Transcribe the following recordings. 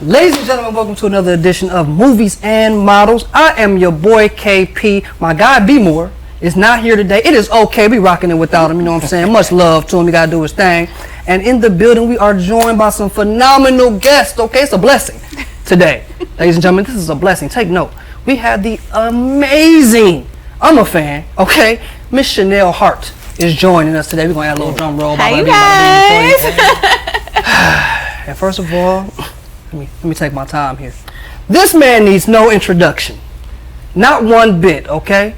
Ladies and gentlemen, welcome to another edition of Movies and Models. I am your boy KP. My guy B Moore is not here today. It is okay. We rocking it without him. You know what I'm saying? Much love to him. He got to do his thing. And in the building, we are joined by some phenomenal guests. Okay, it's a blessing today. Ladies and gentlemen, this is a blessing. Take note. We had the amazing, I'm a fan, okay, Miss Chanell Hart is joining us today. We're going to add a little drum roll. Hi, you guys. And first of all, let me take my time here. This man needs no introduction. Not one bit, okay?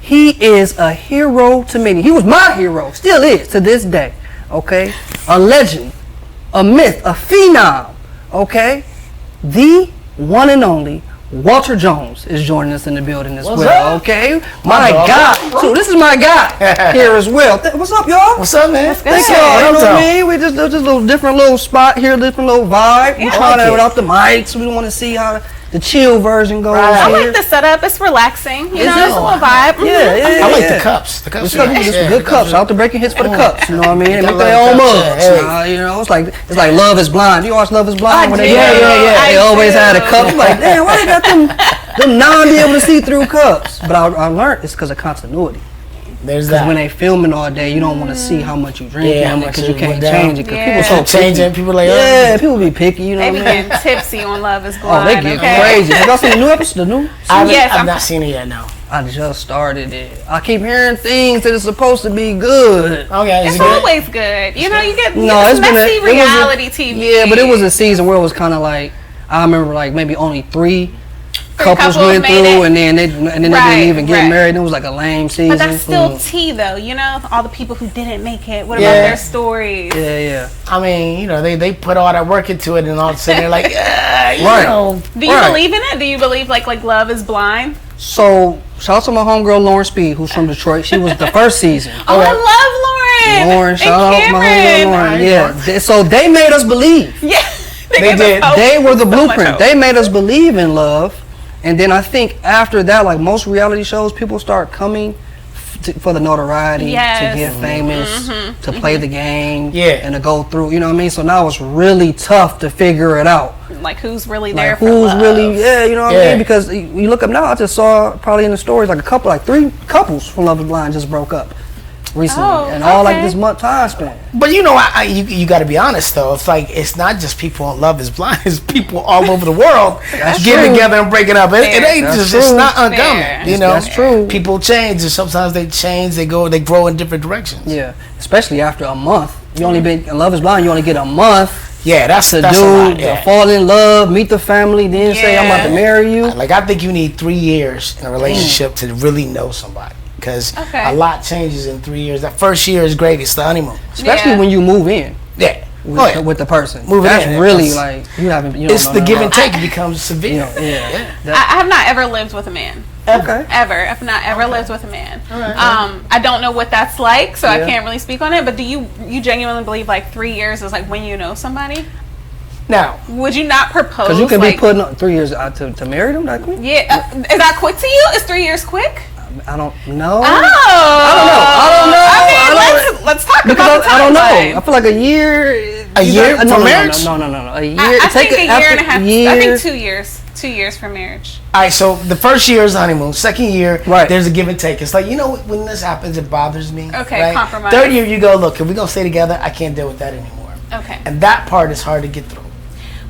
He is a hero to many. He was my hero, still is to this day, okay? A legend, a myth, a phenom, okay? The one and only Walter Jones is joining us in the building as well, okay? My guy. So this is my guy here as well. What's up, y'all? What's up, man? Thank y'all. You know what I mean? We just a little different little spot here, different little vibe. We trying to without the mics. We want to see how the chill version goes. I like the setup. It's relaxing. You know, it's a little vibe. Yeah. I like the cups. The cups. Good cups. Out the breaking hits for the cups. You know what I mean? They make their own mugs. You know, it's like Love Is Blind. You watch Love Is Blind? They always had a cup. I'm like, damn, why they got them non be able to see through cups? But I learned it's because of continuity. There's that. When they filming all day, you don't want to see how much you drink because you can't change it. Because people so changing. People like people be picky. You know They what be I mean? getting tipsy on Love Is Blind. Oh, they get crazy. Have y'all seen the new episode? The new? Yes, I've not seen it yet. No. I just started it. I keep hearing things that it's supposed to be good. Okay, it's always good. You know, you get it's messy reality TV. Yeah, but it was a season where it was kind of like I remember like maybe only three couples went through, and then they didn't even get married. It was like a lame season. But that's still tea, though. You know, all the people who didn't make it. What about their stories? Yeah. I mean, you know, they put all that work into it, and all of a sudden they're like, you know. Do you believe in it? Do you believe like Love Is Blind? So shout out to my homegirl Lauren Speed, who's from Detroit. She was the first season. Oh, I love Lauren. Lauren, shout out to my homegirl Lauren. Yeah. So they made us believe. Yeah. They did. They were the blueprint. They made us believe in love. And then I think after that, like most reality shows, people start coming for the notoriety, to get famous, to play the game, and to go through, you know what I mean? So now it's really tough to figure it out. Like who's really there for who's love. really, you know what I mean? Because you look up now, I just saw probably in the stories, like 3 couples from Love Is Blind just broke up recently, all like this month time span. But you know, you got to be honest though. It's like it's not just people on Love Is Blind. It's people all over the world getting together and breaking up. It ain't just. It's not uncommon. You know, that's true. People change, and sometimes they change. They grow in different directions. Yeah, especially after a month. You only been in Love Is Blind. You only get a month. Yeah, that's a lot. To fall in love, meet the family, then say I'm about to marry you. Like I think you need 3 years in a relationship to really know somebody. Because a lot changes in 3 years. That first year is great. It's the honeymoon. Especially when you move in. Yeah. With the person. That's really like, you haven't, it's the give and take becomes severe. I have not ever lived with a man. Okay. Ever. I've not ever lived with a man. I don't know what that's like, so I can't really speak on it. But do you genuinely believe like 3 years is like when you know somebody? Now, would you not propose? Because you can be putting 3 years out to marry them that quick? Yeah. Is that quick to you? Is 3 years quick? I don't know. I mean, let's talk about the timeline. I don't know. I feel like a year. A year for marriage? No. A year. I think a year and a half. I think 2 years. 2 years for marriage. All right. So the first year is honeymoon. Second year, there's a give and take. It's like, you know, when this happens, it bothers me. Okay. Right? Compromise. Third year, you go, look, if we're gonna stay together, I can't deal with that anymore. Okay. And that part is hard to get through.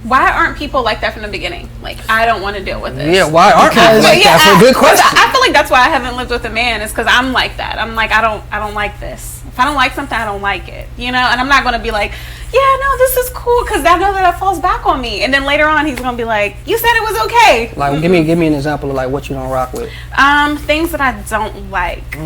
Why aren't people like that from the beginning? Like, I don't want to deal with this. Yeah, why aren't people like that? That's a good question. I feel like that's why I haven't lived with a man, is because I'm like that. I'm like, I don't like this. If I don't like something, I don't like it. You know? And I'm not going to be like, yeah, no, this is cool, because I know that it falls back on me. And then later on, he's going to be like, you said it was okay. Like, give me an example of like what you don't rock with. Things that I don't like.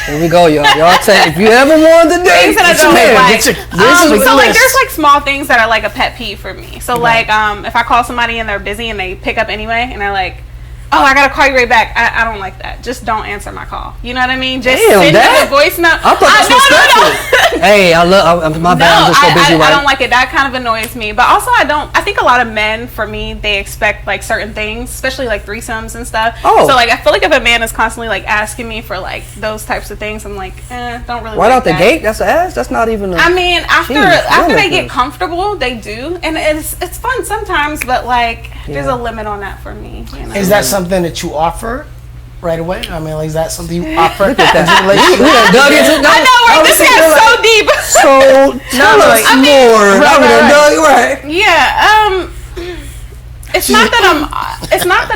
Here we go, y'all. Y'all take, if you ever wanted to date, things that I don't like. So like there's like small things that are like a pet peeve for me. So like if I call somebody and they're busy and they pick up anyway and they're like, oh, I gotta call you right back. I don't like that. Just don't answer my call. You know what I mean? Just send me a voice note. I thought that's respectful. Hey, my bad. I'm just so busy. I don't like it. That kind of annoys me. But also, I think a lot of men, for me, they expect like certain things, especially like threesomes and stuff. Oh. So like, I feel like if a man is constantly like asking me for like those types of things, I'm like, don't really. Right like out the that. gate, that's an ass. That's not even. I mean, after Jeez, they get comfortable, they do, and it's fun sometimes. But like, there's a limit on that for me. You know? Is that something that you offer right away? I mean, like, is that something you offer? Look at that. Dug into, I know, right? This guy's so deep. So tell us more. Right. Yeah. It's not that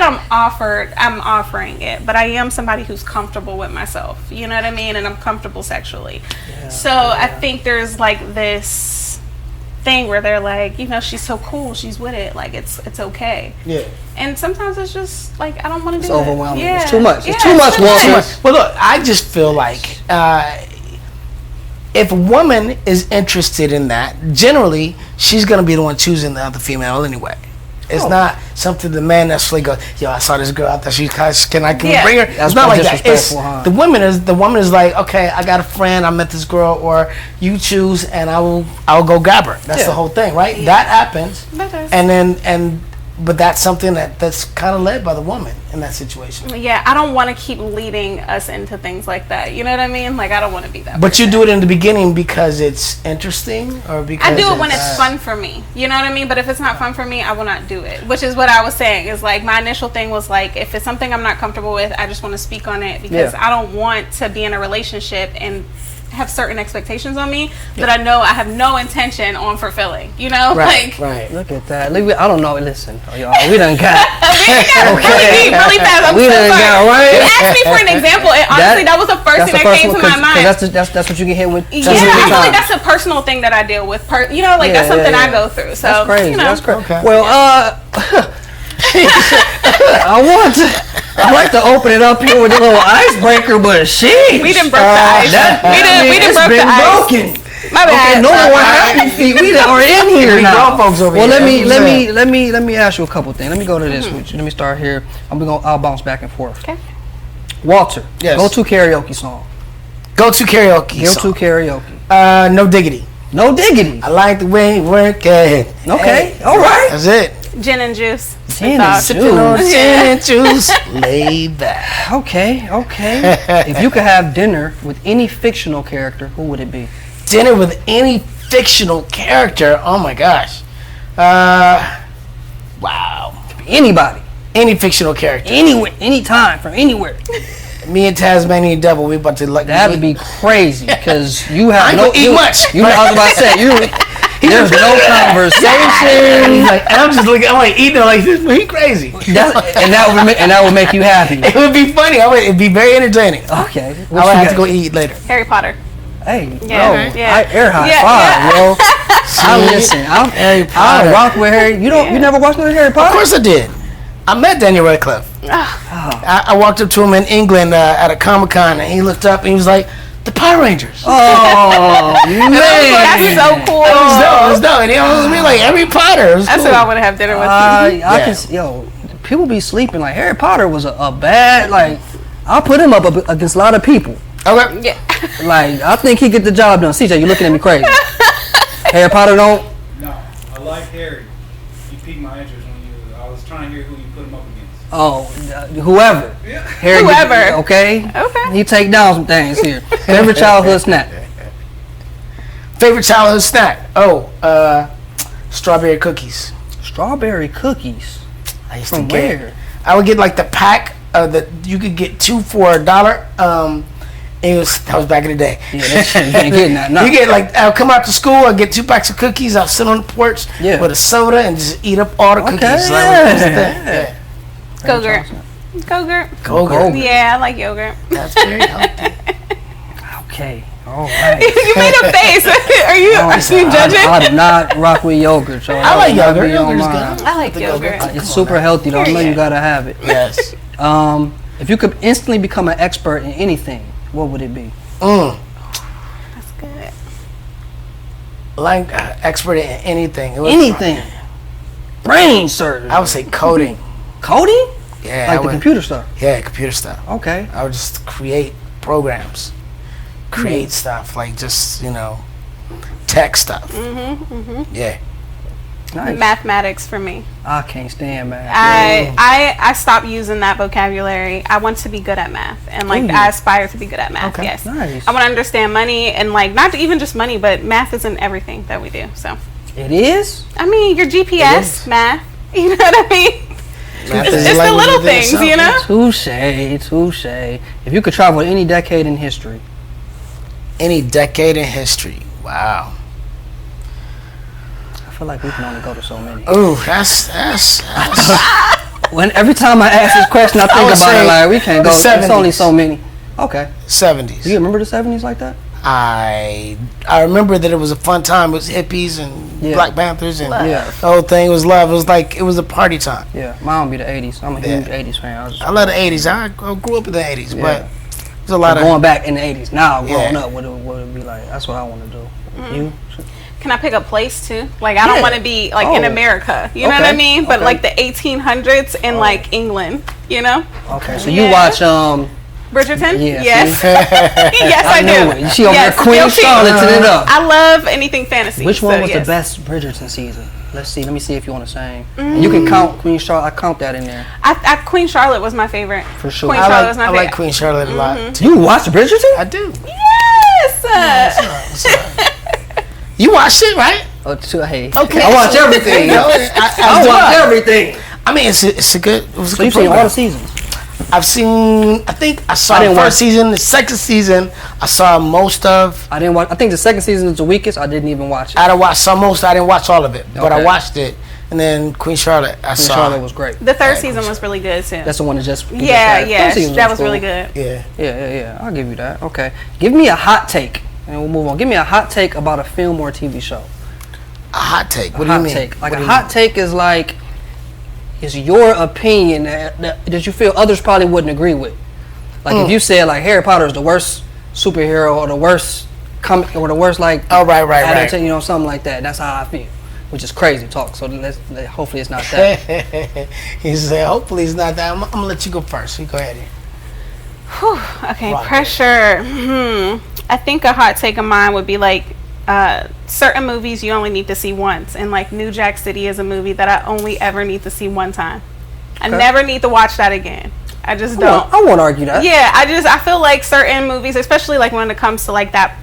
I'm offering it, but I am somebody who's comfortable with myself. You know what I mean? And I'm comfortable sexually. Yeah, so I think there's like this thing where they're like, you know, she's so cool, she's with it, like it's okay. Yeah. And sometimes it's just like I don't want to do it. It's overwhelming. Yeah. It's too much. Yeah, it's too much, woman. Well, look, I just feel like if a woman is interested in that, generally she's gonna be the one choosing the other female anyway. It's not something the man necessarily goes, yo, I saw this girl out there. Can I bring her? It's not like that. It's the woman is like, okay, I got a friend. I met this girl, or you choose, and I'll go grab her. That's the whole thing, right? Yeah. That happens, but that's something that's kind of led by the woman in that situation. Yeah, I don't want to keep leading us into things like that. You know what I mean? Like, I don't want to be that. But person. you do it in the beginning because it's interesting, or because I do it when it's fun for me. You know what I mean? But if it's not fun for me, I will not do it. Which is what I was saying. Is like my initial thing was like, if it's something I'm not comfortable with, I just want to speak on it because I don't want to be in a relationship and have certain expectations on me that I know I have no intention on fulfilling. You know, right? Look at that. I don't know. Listen, y'all, we done got. really fast. We done got right. You asked me for an example, and honestly, that was the first thing that came to my mind. That's what you get hit with. Yeah, I feel like that's a personal thing that I deal with. You know, like that's something I go through. So that's crazy. You know. That's crazy. Okay. Well, I like to open it up here with a little icebreaker, but we didn't break the ice. We didn't break the ice. Broken. My bad. Okay, no more happy feet. We are in here now. Folks over well, here. let me ask you a couple things. Let me go to this with you. Let me start here. I'll bounce back and forth. Okay. Walter, yes. Go-to karaoke song. Go-to karaoke. Go-to karaoke. No diggity. No diggity. I like the way you work it. Okay. Hey, all right. That's it. Gin and juice. Gin and Sipping on gin and juice. Laid back. Okay. If you could have dinner with any fictional character, who would it be? Dinner with any fictional character? Oh my gosh. Wow. Anybody. Any fictional character. Anywhere. Anytime. From anywhere. Me and Tasmanian Devil, we about to like. That'd be crazy because you have I eat much. I was about to say there's no conversation. He's like, and I'm just looking. I'm like eating like this. He crazy. And that would make you happy. It would be funny. It'd be very entertaining. Okay. I would have to go eat later. Harry Potter. Hey, yeah. I air high five, yo. I rock with Harry. You never watched no Harry Potter? Of course I did. I met Daniel Radcliffe. I walked up to him in England at a Comic-Con, and he looked up and he was like, "The Power Rangers." Oh man, that's so cool. It was dope. And he was me like Harry Potter. That's cool. what I want to have dinner with. I can, people be sleeping like Harry Potter was a bad like. I'll put him up against a lot of people. Okay. Yeah. Like I think he get the job done. CJ, you looking at me crazy? Harry Potter don't. No, I like Harry. You piqued my interest when I was trying to hear who you put him up against. Oh, whoever. Yeah. Harry Whoever. Okay. He take down some things here. Favorite childhood snack. Favorite childhood snack. Strawberry cookies. Strawberry cookies. I used From to get. where? I would get like the pack. You could get 2 for $1. That was back in the day. Yeah, that shit, you ain't getting that now. You get like, I'll come out to school, I'll get 2 packs of cookies, I'll sit on the porch with a soda and just eat up all the cookies. Yeah. Go-gurt. Yeah, I like yogurt. That's very healthy. Okay, all right. You made a face. Are you judging? I do not rock with yogurt. So I like yogurt. Yogurt's good. I like yogurt. It's super healthy though. I know you gotta have it. Yes. If you could instantly become an expert in anything, what would it be? That's good. Like expert in anything. Anything. Brain surgery. I would say coding. Coding? Yeah. Like computer stuff. Yeah, computer stuff. Okay. I would just create programs. Create stuff. Like just, tech stuff. Yeah. Nice. Mathematics for me. I can't stand math. I stopped using that vocabulary. I want to be good at math, and like Ooh. I aspire to be good at math. Okay. Yes, Nice. I want to understand money, and like not even just money, but math is in everything that we do. So It is? I mean, your It GPS is. math. You know what I mean? Math It's is the language little within things, itself. you know. Touche. If you could travel any decade in history, Any decade in history. Wow. I feel like we can only go to so many. Ooh, that's When every time I ask this question, I think would about say it like we can't the go. It's only 70s. so many. Okay. 70s. Do you remember the 70s like that? I remember that it was a fun time. It was hippies and Yeah. Black Panthers and Yeah. the whole thing was love. It was like it was a party time. Yeah. Mine would be the 80s. I'm a huge Yeah. 80s fan. I love the 80s. I grew up in the 80s, Yeah. but there's a lot of going back in the 80s. Now, growing Yeah. up, what it would be like? That's what I want to do. You? Can I pick a place too? Like I don't Yeah. want to be like in Oh. America. You know what I Okay. mean? But Okay. like the 1800s in Oh. like England. You know? Okay. So you Yeah. watch Bridgerton? Yeah, Yes. see? Yes, I knew do. it. You see over Yes, there, Queen guilty. Charlotte it up. I love anything fantasy. Which one so was yes. the best Bridgerton season? Let's see. Let me see if you want to sing. And you can count Queen Charlotte. I count that in there Queen Charlotte was my favorite. for sure. Queen I Charlotte was my like favorite. Queen Charlotte a lot. You watch Bridgerton? I do. Yes. You watched it, right? Oh, hey. Okay. I watch everything. You know, I do. watch everything. I mean, it's a good. It was a So good you've seen all program. the seasons? I've seen. I think I saw I the didn't first watch- season. The second season, I saw most of. I didn't watch. I think the second season is the weakest. I didn't even watch it. I didn't watch some most. I didn't watch all of it, but I Okay. watched it. And then Queen Charlotte, I Queen saw. Charlotte was great. The third season was really good too. That's the one that just yeah, just yeah. Third season That was cool. really good. Yeah. Yeah. I'll give you that. Okay. Give me a hot take, and we'll move on. Give me a hot take about a film or a TV show. A hot take. What do hot you mean? take. Like What a do you hot take is like is your opinion that you feel others probably wouldn't agree with. Like if you said like Harry Potter is the worst superhero or the worst comic or the worst like Oh, right. adaptation, you know, something like that. That's how I feel, which is crazy talk. So hopefully it's not that. He said, hopefully it's not that. I'm going to let you go first. You go ahead. Whew, okay, Rock pressure. I think a hot take of mine would be like certain movies you only need to see once, and like New Jack City is a movie that I only ever need to see one time. I Okay. never need to watch that again. I just don't. I won't argue that. Yeah, I feel like certain movies, especially like when it comes to like that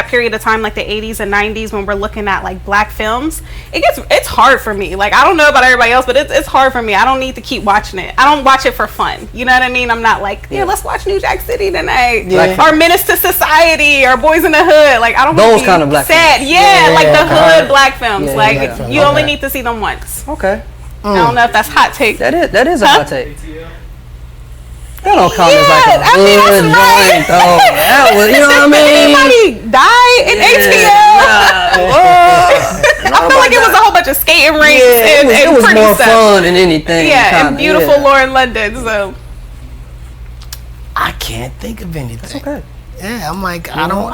period of time, like the 80s and 90s, when we're looking at like black films, it's hard for me. Like I don't know about everybody else, but it's hard for me. I don't need to keep watching it. I don't watch it for fun. You know what I mean? I'm not like, yeah, let's watch New Jack City tonight, Yeah. or Menace to Society, or Boys in the Hood. Like I don't Those wanna be kind of black sad. films. Yeah, Yeah, like the okay. hood black films. Yeah, like black films. you only Okay. need to see them once. Okay. I don't know if that's hot take. That is a hot take. ATL. That don't count as like a Yeah, I mean, good that's right. joint though. That was, you know what I mean? Anybody die in ATL? I feel like it was a whole bunch of skating rinks and it was pretty more stuff. fun than anything. Yeah, kinda, and beautiful yeah. Lauren London. So I can't think of anything. It's okay. Yeah, I'm like, I don't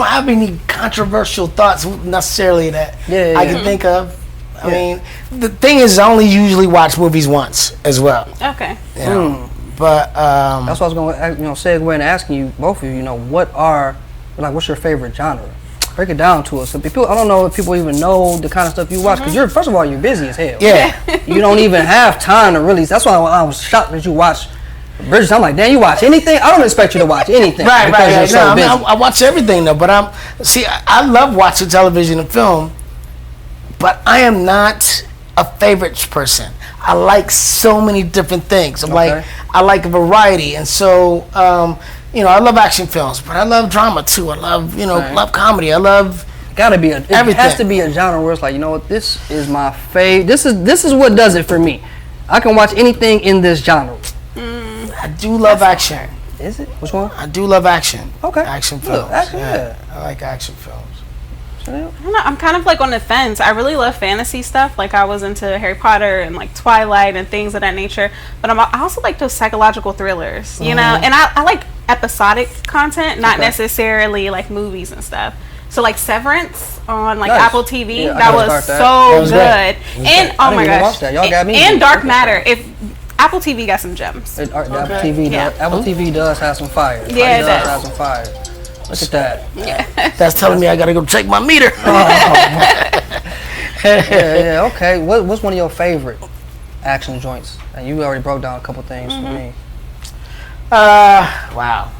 have any controversial thoughts necessarily that Yeah, I yeah. can think of. I mean, the thing is, I only usually watch movies once as well. okay. You know? But That's what I was going to, segue and asking you, both of you, what's your favorite genre? Break it down to us. So people, I don't know if people even know the kind of stuff you watch, because first of all, you're busy as hell. yeah, You don't even have time to really, that's why I was shocked that you watch Bridges. I'm like, damn, you watch anything? I don't expect you to watch anything. right. Because you're so No, I mean, busy. I watch everything though. But I love watching television and film, but I am not a favorites person. I like so many different things. I like a variety, and so I love action films, but I love drama too. I love love comedy. I love Gotta be it everything. has to be a genre where it's like, you know what, this is my fave. This is what does it for me. I can watch anything in this genre. I do love action. Is it? Which one? I do love action. Okay. Action Look, films. action, yeah. I like action films. Chanell? I don't know, I'm kind of like on the fence. I really love fantasy stuff. Like I was into Harry Potter and like Twilight and things of that nature. But I also like those psychological thrillers, you know. And I like episodic content, not Okay. necessarily like movies and stuff. So like Severance on like Nice. Apple TV, Yeah, I that gotta was start that. so That was good. great. And I oh didn't my even gosh, watch that. Y'all got me. and Dark Matter. If Apple TV got some gems. Apple TV Yeah. does. Apple TV does have some fire. Yeah, it does does. have some fire. Look at that. That's telling me I gotta go check my meter. Yeah. Okay. What's one of your favorite action joints? And you already broke down a couple things for me. Wow.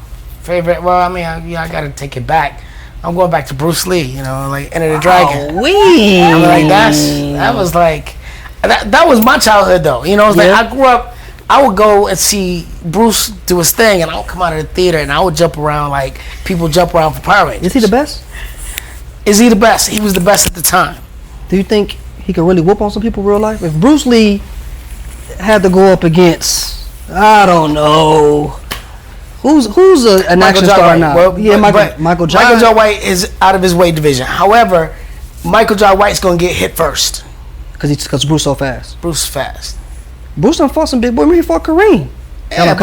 Favorite? Well, I mean, I gotta take it back. I'm going back to Bruce Lee. You know, like Enter the Dragon. I'm like that was like that was my childhood though. You know, it was like I grew up. I would go and see Bruce do his thing, and I would come out of the theater and I would jump around like people jump around for Power Rangers. Is he the best? Is he the best? He was the best at the time. Do you think he could really whoop on some people in real life? If Bruce Lee had to go up against, I don't know, who's an action star right now? Well, yeah, Michael Jai. Michael Jai White is out of his weight division. However, Michael Jai White's gonna get hit first because Bruce so fast. Bruce is fast. Bruce done fought some big boy. Remember he fought Kareem. Yeah,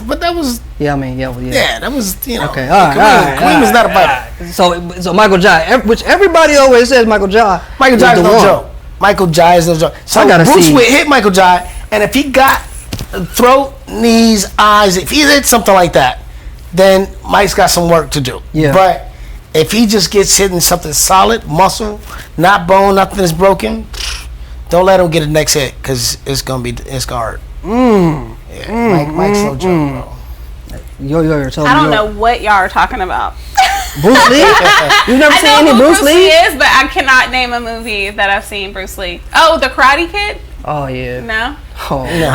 but that was. Yeah, I mean, yeah. That was, you know. Okay, all right. Kareem is not a fighter. So Michael Jai, which everybody always says Michael Jai. Michael Jai is no joke. Michael Jai is no joke. So Bruce would hit Michael Jai, and if he got throat, knees, eyes, if he did something like that, then Mike's got some work to do. Yeah. But if he just gets hit in something solid, muscle, not bone, nothing is broken, don't let him get a next hit because it's gonna hurt. Mike's no joke, bro. I don't know what y'all are talking about. Bruce Lee? You've never seen any Bruce Lee? Is, but I cannot name a movie that I've seen Bruce Lee. Oh, The Karate Kid? Oh, yeah. No? Oh, no.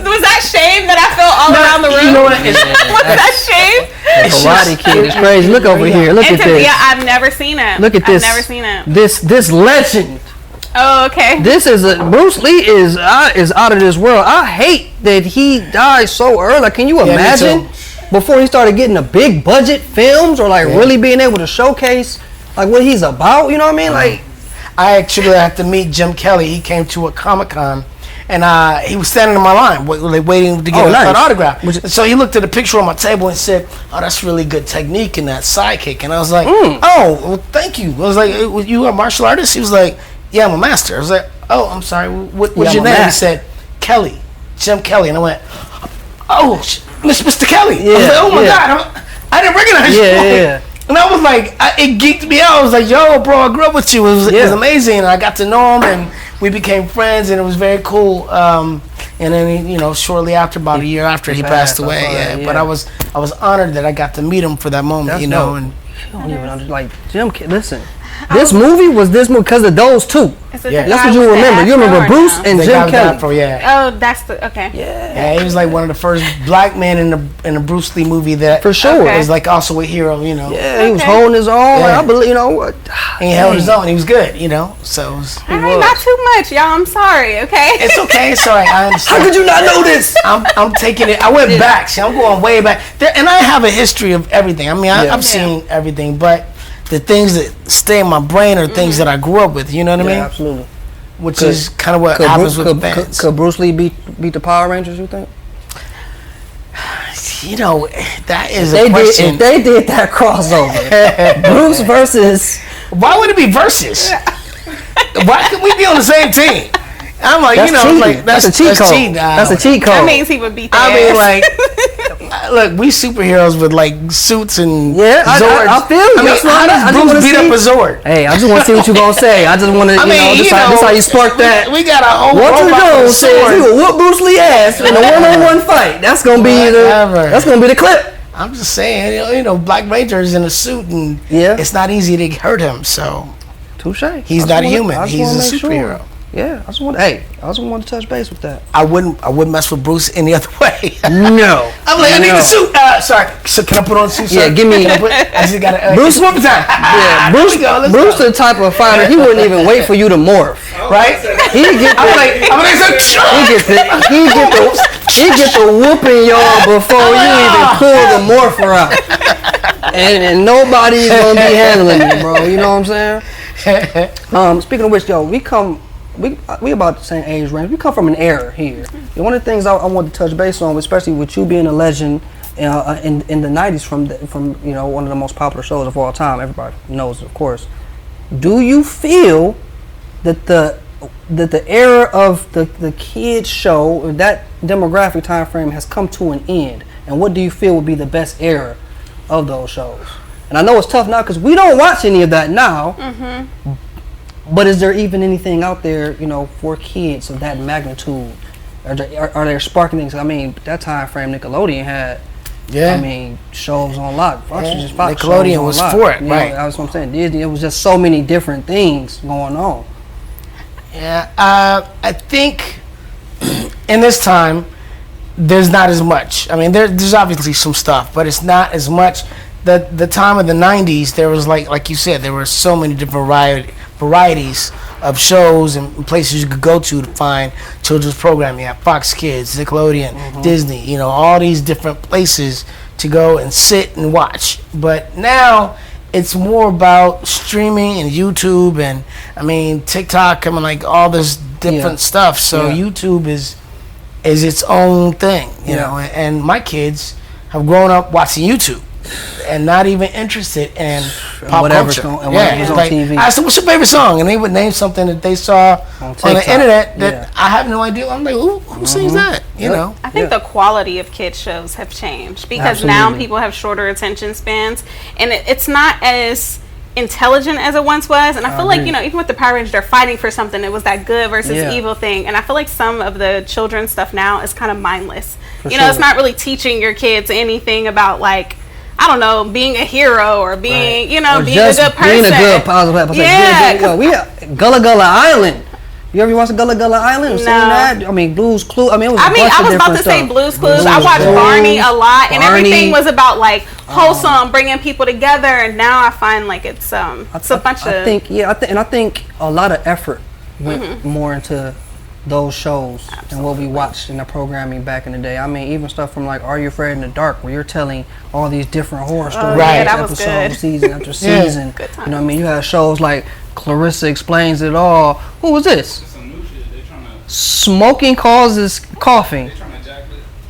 Was that shame that I felt all around the room? You know what? Was that shame? The Karate Kid is crazy. Look over here. Look at this. Yeah, I've never seen it. Look at this. I've never seen it. This legend. Oh, okay. This is Bruce Lee is out of this world. I hate that he died so early. Like, can you imagine before he started getting the big budget films or like really being able to showcase like what he's about? You know what I mean? Like, I actually had to meet Jim Kelly. He came to a Comic-Con and he was standing in my line waiting to get an autograph. So he looked at the picture on my table and said, "Oh, that's really good technique in that sidekick." And I was like, "Oh, well, thank you." I was like, "You are a martial artist?" He was like, "Yeah, I'm a master." I was like, "Oh, I'm sorry. What's your name?" He said, "Kelly, Jim Kelly." And I went, "Oh, Mr. Kelly." I was like, "Oh my God, I didn't recognize you." Yeah. And I was like, it geeked me out. I was like, "Yo, bro, I grew up with you. It was amazing." And I got to know him, and we became friends, and it was very cool. And then shortly after, about a year after, he passed away. But I was honored that I got to meet him for that moment. That's dope. And you don't even understand. Like Jim, listen. This movie was because of those two. That's what you remember. You remember Bruce and Jim Kelly. Oh, that's the okay. Yeah, he was like one of the first black men in a Bruce Lee movie that for sure was like also a hero. Yeah, he was holding his own. I believe and he held his own. He was good. So not too much, y'all. I'm sorry. Okay, it's okay. It's all right. I understand. How could you not know this? I'm taking it. I went back. See, I'm going way back. And I have a history of everything. I mean, I've seen everything, but the things that stay in my brain are things that I grew up with. You know what I mean? Absolutely. Which is kind of what happens with fans. Could Bruce Lee beat the Power Rangers, you think? That is a question. If they did that crossover, Bruce versus... Why would it be versus? Why could we be on the same team? I'm like, that's a cheat code. That's a cheat code. That means he would beat their ass. Look, we superheroes with like suits and Zords. I feel you. How does Bruce beat up a Zord? Hey, I just want to see what you're gonna say. I just want to, this how you spark that. We got a whole Walter Jones says he will whoop Bruce Lee ass in a one-on-one fight. That's gonna be the clip. I'm just saying, Black Ranger's in a suit and it's not easy to hurt him. So, touche. He's not a human. He's a superhero. Yeah, I just want to touch base with that. I wouldn't mess with Bruce any other way. No. I'm like, I need the suit. Sorry. So can I put on the suit? Yeah, give me. I just got to. Bruce, one time. Yeah, Bruce the type of fighter. He wouldn't even wait for you to morph. Right? He get the whooping y'all before you even pull the morpher out. And nobody's gonna be handling you, bro. You know what I'm saying? Speaking of which, we about the same age range. We come from an era here. And one of the things I want to touch base on, especially with you being a legend in the '90s from one of the most popular shows of all time. Everybody knows, of course. Do you feel that the era of the kids show, or that demographic time frame, has come to an end? And what do you feel would be the best era of those shows. And I know it's tough now because we don't watch any of that now. Mm-hmm. But is there even anything out there, for kids of that magnitude? Are there sparking things? I mean, that time frame Nickelodeon had. Yeah. I mean, shows on lock. Nickelodeon was for it, right? That's what I'm saying. Disney. It was just so many different things going on. Yeah. I think in this time, there's not as much. I mean, there's obviously some stuff, but it's not as much. The time of the 90s, there was like you said, there were so many different varieties of shows and places you could go to find children's programming. You have Fox Kids, Nickelodeon, Disney, all these different places to go and sit and watch. But now it's more about streaming and YouTube and, I mean, TikTok and like all this different stuff. So YouTube is its own thing, you know. And my kids have grown up watching YouTube and not even interested in pop culture. Whatever's on TV. I said, "What's your favorite song?" And they would name something that they saw on the internet that I have no idea. I'm like, who sings that? You know. I think the quality of kids shows have changed because now people have shorter attention spans, and it's not as intelligent as it once was. And I feel like even with the Power Rangers, they're fighting for something. It was that good versus evil thing, and I feel like some of the children's stuff now is kind of mindless. It's not really teaching your kids anything about like, I don't know, being a hero or being, being a good person. Being a good positive person. Yeah. We have Gullah Gullah Island. You ever watched Gullah Gullah Island? No. Seen that? I mean, Blue's Clues. I mean, I was about to say Blue's Clues. I watched Barney a lot, and everything was about like wholesome, bringing people together. And now I find like it's a bunch of. I think a lot of effort went more into those shows and what we watched in the programming back in the day. I mean, even stuff from like Are You Afraid in the Dark, where you're telling all these different horror stories, that was episode, good. season after season. Good times. You know what I mean? You had shows like Clarissa Explains It All. Who was this? Some new shit. They trying to. Smoking causes coughing. They trying to jack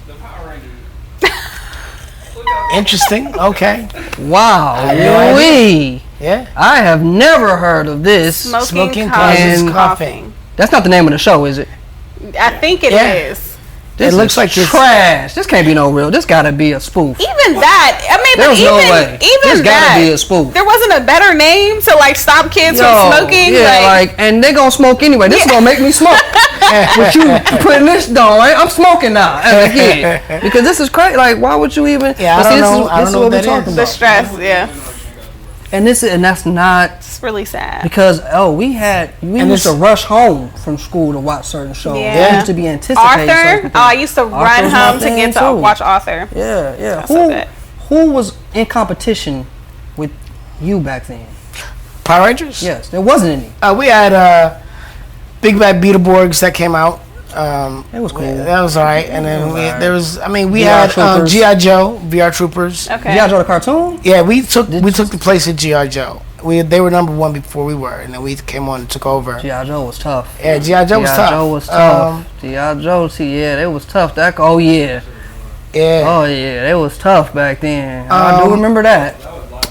the Power Rangers. Interesting. Okay. Wow. Yeah. I have never heard of this. Smoking causes causes coughing. That's not the name of the show, is it? I think it is. This looks like it's trash. This can't be no real. This gotta be a spoof. Even that, I mean, There's no way. Even this gotta be a spoof. There wasn't a better name to like stop kids from smoking. Yeah, and they gonna smoke anyway. This is gonna make me smoke. But you putting this down, right? I'm smoking now as a kid because this is crazy. Like, why would you even? Yeah, I don't know. I don't know what we're that talking is. The about. stress, And that's not. it's really sad. Because we used to rush home from school to watch certain shows. Yeah. We used to be anticipating. Arthur, I used to run home to get to watch Arthur. Yeah. So who was in competition with you back then? Power Rangers? Yes, there wasn't any. We had Big Bad Beetleborgs that came out. It was cool. That was alright. And then we VR had Troopers. G.I. Joe, VR Troopers. Okay. G.I. Joe the cartoon? Yeah, we took the place of G.I. Joe. They were number one before we were, and then we came on and took over. G.I. Joe was tough. Yeah, G.I. Joe was tough. G.I. Joe was tough. G.I. Joe, they was tough. Yeah. Oh yeah, they was tough back then. I do remember that.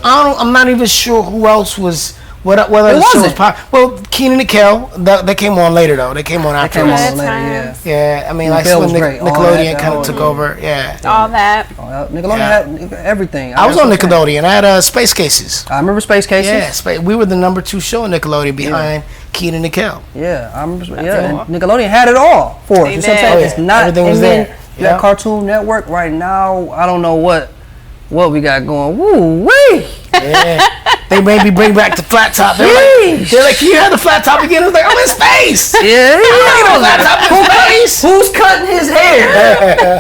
I'm not even sure who else was. Whether It wasn't. Well, Keenan and Kel, they came on later though. They came on after Came us. on later, Yeah, I mean, like Kel when was great. All Nickelodeon that kind of was- took over. Yeah. All that. Nickelodeon had everything. I was on Nickelodeon. I had Space Cases. I remember Space Cases. Yeah, we were the number 2 show on Nickelodeon behind Keenan and Kel. Yeah, I remember. And Nickelodeon had it all for us. They You see what I'm did. saying? Oh, It's yeah. not. Everything was and then there. That Yeah. Cartoon Network right now, I don't know what we got going. Woo wee! Yeah. They made me bring back the flat top. They're like, can you have the flat top again? I was like, I'm in space. Yeah, Flat top in space. Who's cutting his hair?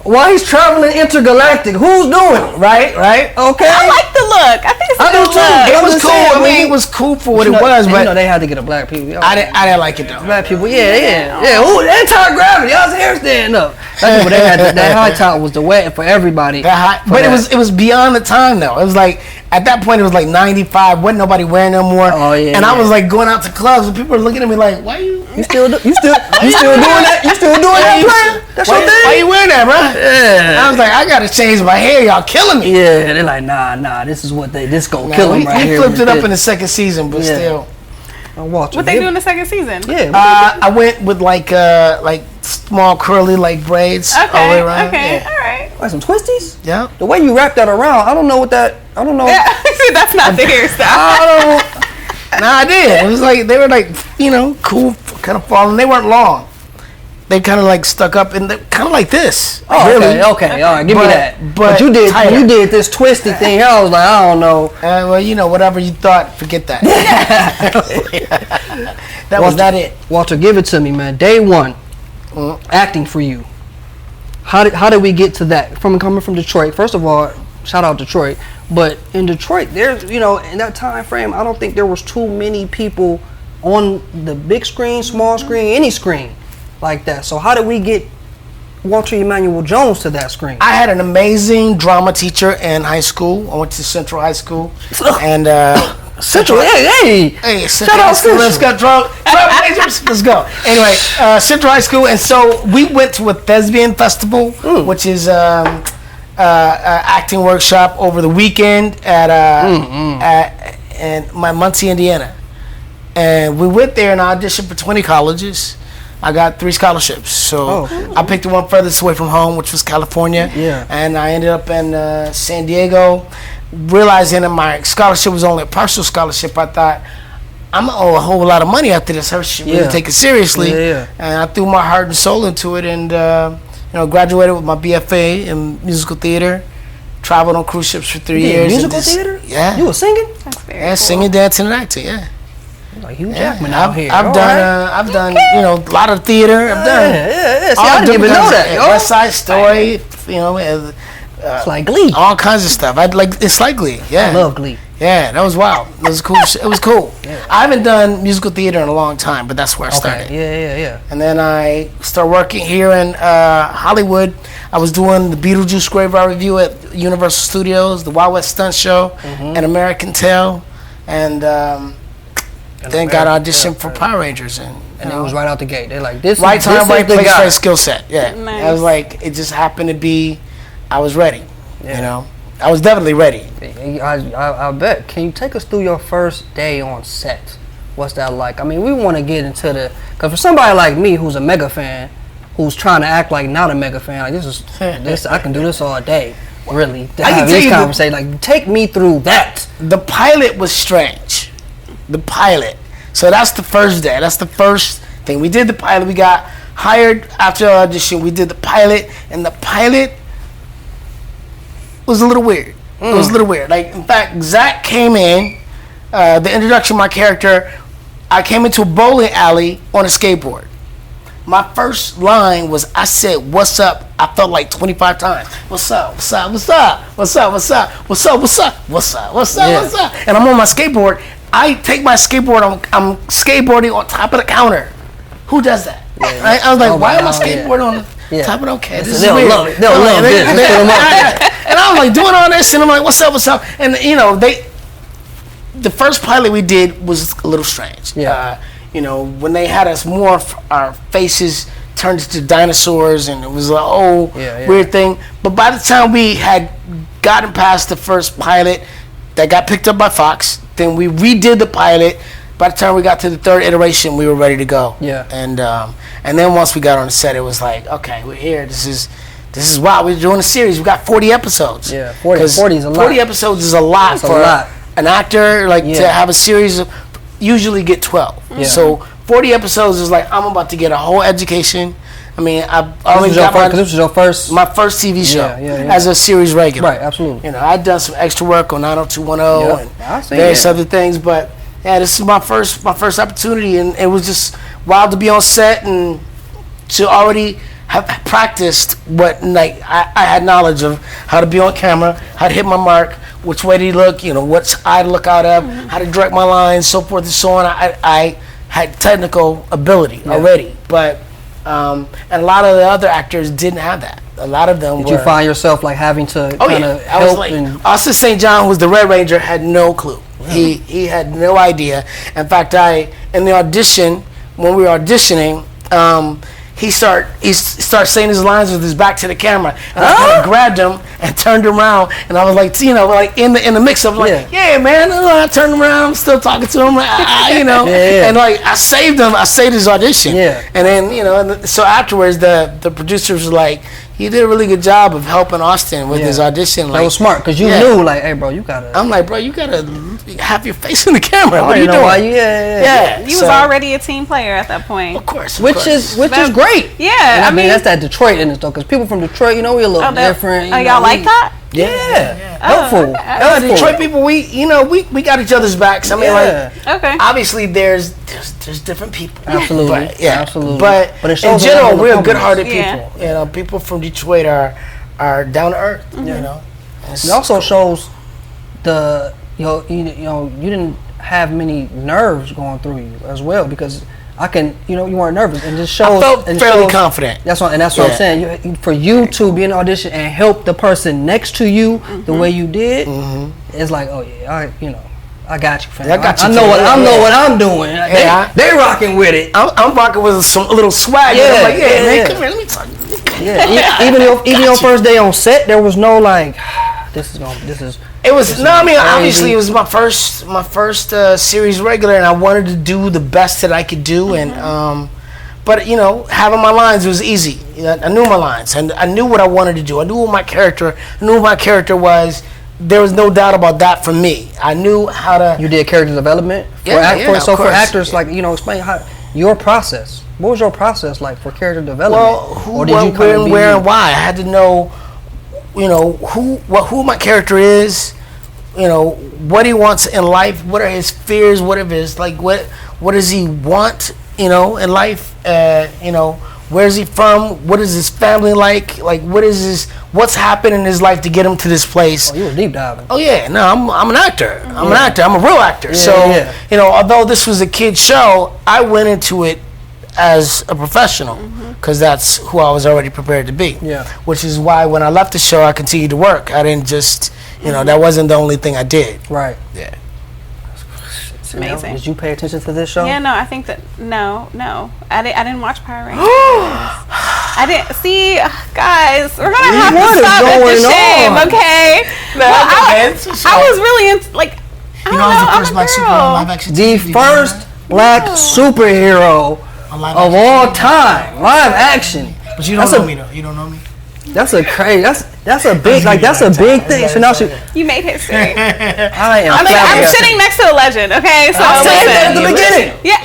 While he's traveling intergalactic, who's doing it? Right. Okay. I like the look. I think it's a I do good too. look. It I'm was just cool. saying, I mean, it was cool for what it was, but they had to get a black people. I didn't like it though. Black people, yeah. Ooh, anti-gravity. Y'all's hair stand up. Black people, they had that high top was the way for everybody. But it was beyond the time though. It was like at that point it was like 95. Wasn't nobody wearing no more. Oh, yeah, And I yeah. was like going out to clubs and people were looking at me like, why you? You still doing that? You still doing that, player? That's your thing. Why you wearing that, bro? Yeah. I was like, I gotta change my hair. Y'all killing me. Yeah, they're like, nah. This is what this gonna kill them right we here. flipped it up in the second season, but still. What What they do in the second season? Yeah. I went with like small curly like braids all the way around. Okay. Yeah. All right. Like some twisties? Yeah. The way you wrap that around, I don't know what that. I don't know. Yeah, that's not the hairstyle. I No, I did. It was like they were like, cool, kind of falling. They weren't long. They kind of like stuck up and kind of like this. Oh, really. Okay. All right, give me that. But you did. tighter. You did this twisty thing. I was like, I don't know. Well, whatever you thought, forget that. That was not it. Walter, give it to me, man. Day one, acting for you. How did we get to that? Coming from Detroit. First of all, shout out Detroit. But in Detroit, there's in that time frame, I don't think there was too many people on the big screen, small screen, any screen like that. So how did we get Walter Emmanuel Jones to that screen? I had an amazing drama teacher in high school. I went to Central High School, and Central, hey, Central High School. Let's go, let's go. Anyway, Central High School, and so we went to a thespian festival, which is acting workshop over the weekend at Muncie, Indiana, and we went there and auditioned for 20 colleges. I got 3 scholarships, so I picked the one furthest away from home, which was California. Yeah. And I ended up in San Diego, realizing that my scholarship was only a partial scholarship. I thought, I'm gonna owe a whole lot of money after this. I should really take it seriously. Yeah. And I threw my heart and soul into it, and graduated with my BFA in musical theater. Traveled on cruise ships for 3 years. Musical theater? Yeah. You were singing? That's very Yeah, cool. singing, dancing, and acting. Yeah. Like Hugh Jackman out here. I've done a lot of theater. I've done. Yeah. See, I didn't even know that. West Side Story. It's like Glee. All kinds of stuff. It's like Glee. Yeah. I love Glee. Yeah, that was wild. It was cool. It was cool. Yeah. I haven't done musical theater in a long time, but that's where I started. Yeah. And then I started working here in Hollywood. I was doing the Beetlejuice Graveyard Review at Universal Studios, the Wild West Stunt Show, and American Tail, and then got auditioned for Power Rangers, and it was right out the gate. They're like, this right is, time, this right is the place, guy. right skill set. Yeah, Nice. I was like, it just happened to be, I was ready. I was definitely ready. I bet. Can you take us through your first day on set? What's that like? I mean, we want to get into because for somebody like me who's a mega fan, who's trying to act like not a mega fan, like this, I can do this all day. Really, to have this conversation. Like, take me through that. The pilot was strange. The pilot. So that's the first day. That's the first thing. We did the pilot. We got hired after the audition. We did the pilot, and the pilot was a little weird. It was a little weird. Like, in fact, Zach came in, the introduction of my character, I came into a bowling alley on a skateboard. My first line was, I said, "What's up?" I felt like 25 times. What's up? What's up? What's up? What's up? What's up? What's up? What's up? What's up? What's up? What's up? And I'm on my skateboard. I take my skateboard. I'm skateboarding on top of the counter. Who does that? Right? I was like, why am I skateboarding on the top of the counter? This is They'll weird. love it. They'll love this. Let's put them up there. And I was like doing all this, and I'm like, "What's up? What's up?" And the first pilot we did was a little strange. Yeah. When they had us morph, our faces turned into dinosaurs, and it was a whole weird thing. But by the time we had gotten past the first pilot that got picked up by Fox, then we redid the pilot. By the time we got to the third iteration, we were ready to go. Yeah. And then once we got on the set, it was like, okay, we're here. This is wow. We're doing a series. We got 40 episodes. Yeah, 40 is a lot. 40 episodes is a lot for an actor to have a series of, usually get 12. Yeah. So 40 episodes is like, I'm about to get a whole education. I mean, I've already got this was your first my first TV show Yeah. as a series regular. Right, absolutely. I'd done some extra work on 90210 and various other things, but this is my first opportunity, and it was just wild to be on set and to already have practiced what, like, I had knowledge of how to be on camera, how to hit my mark, which way to look, what eye to look out of, how to direct my lines, so forth and so on. I had technical ability already, but and a lot of the other actors didn't have that. A lot of them Did you find yourself like having to kind of help? I was like, Austin St. John, who was the Red Ranger, had no clue. He had no idea. In fact, in the audition, when we were auditioning, he started saying his lines with his back to the camera, and I kind of grabbed him and turned around, and I was like, like in the mix up, like, yeah, man. And I turned around, I'm still talking to him, and like I saved him. I saved his audition. Yeah. And then and so afterwards, the producers were like, he did a really good job of helping Austin with his audition. That was smart because you knew, like, hey, bro, you gotta. I'm like, bro, you gotta have your face in the camera. What are you know doing? Why yeah. You was already a team player at that point. Of course. Which is great. Yeah, and I mean that's that Detroit in it though, because people from Detroit, you know, we a little different. Oh, y'all like that? Yeah. Helpful. Detroit people, we got each other's backs. I mean, okay. Obviously, there's different people. Absolutely. But, absolutely. But it in general, we're good-hearted Yeah. people. You know, people from Detroit are down to earth. You know. It also shows you didn't have many nerves going through you as well, because you weren't nervous, and just shows. I felt fairly confident. That's what I'm saying. For you to be in an audition and help the person next to you the way you did, it's like, oh yeah, I got you, fam. I got you. I know what I'm doing. They rocking with it. I'm rocking with a little swag. Yeah, I'm like, man, come here, let me talk. Yeah, even your first day on set, there was no like, this is. It was obviously it was my first series regular, and I wanted to do the best that I could do, and but having my lines was easy. I knew my lines, and I knew what I wanted to do. I knew what my character was. There was no doubt about that for me. I knew how to. You did character development for actors, like explain how your process. What was your process like for character development? Well, who, where, and why? I had to know, who my character is, what he wants in life, what are his fears, what does he want, in life, where's he from, what is his family like what's happened in his life to get him to this place. Oh, you were deep diving. Oh yeah, no, I'm an actor. I'm a real actor. Although this was a kid show, I went into it as a professional, because that's who I was already prepared to be. Yeah. Which is why when I left the show, I continued to work. I didn't just, that wasn't the only thing I did. Right. Yeah. It's amazing. Did you pay attention to this show? Yeah, no, I think that no, I didn't watch Power Rangers. I didn't see, guys. We're gonna have to stop at the shame, okay? I was really into the first black superhero live action. The first black superhero of all time, live action. But you don't know me though. You don't know me. That's a crazy. That's a big big thing. So now you made history. I'm sitting next to a legend. Okay, so I said that at the beginning. Yeah.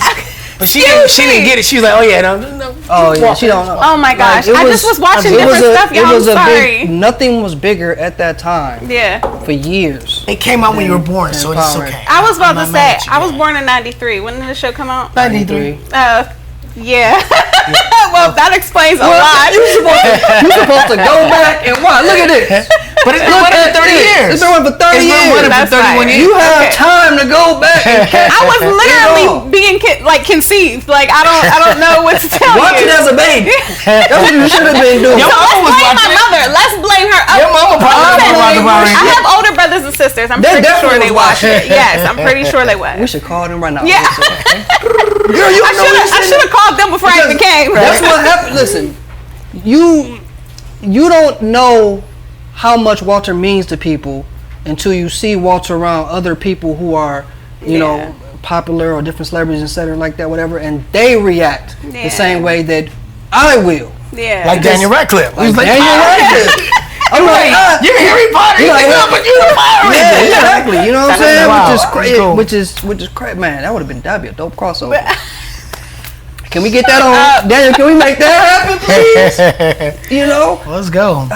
But she didn't get it. She was like, oh yeah, no. Oh yeah, she don't know. Oh my gosh, I just was watching different stuff, y'all. I'm sorry. Nothing was bigger at that time. Yeah. For years. It came out when you were born, so it's okay. I was about to say, I was born in '93. When did the show come out? 93. Yeah. Well, that explains a lot. You're supposed to go back and watch. Look at this. But it's been running for 30 years. It's been running for 30 years. That's right. You have time to go back and catch. I was literally being conceived. Like I don't know what to tell you. Watch it as a baby. That's what you should have been doing. So let's blame my mother. Let's blame her. Your mama probably watched it. I have older brothers and sisters. I'm pretty sure they watched it. Yes, I'm pretty sure they would. We should call them right now. Yeah. Girl, I should have called them before I even came. That's what happened. Listen, you don't know how much Walter means to people until you see Walter around other people who are, popular or different celebrities, etc., like that, whatever, and they react the same way that I will. Yeah. Like Daniel Radcliffe. Like Daniel Radcliffe. I'm like, you're Harry Potter. You're like, but you're a pirate. Yeah, exactly. You know what I'm saying? Wow. Which is great, man. That'd be a dope crossover. Can we get that on, Daniel? Can we make that happen, please? Let's go.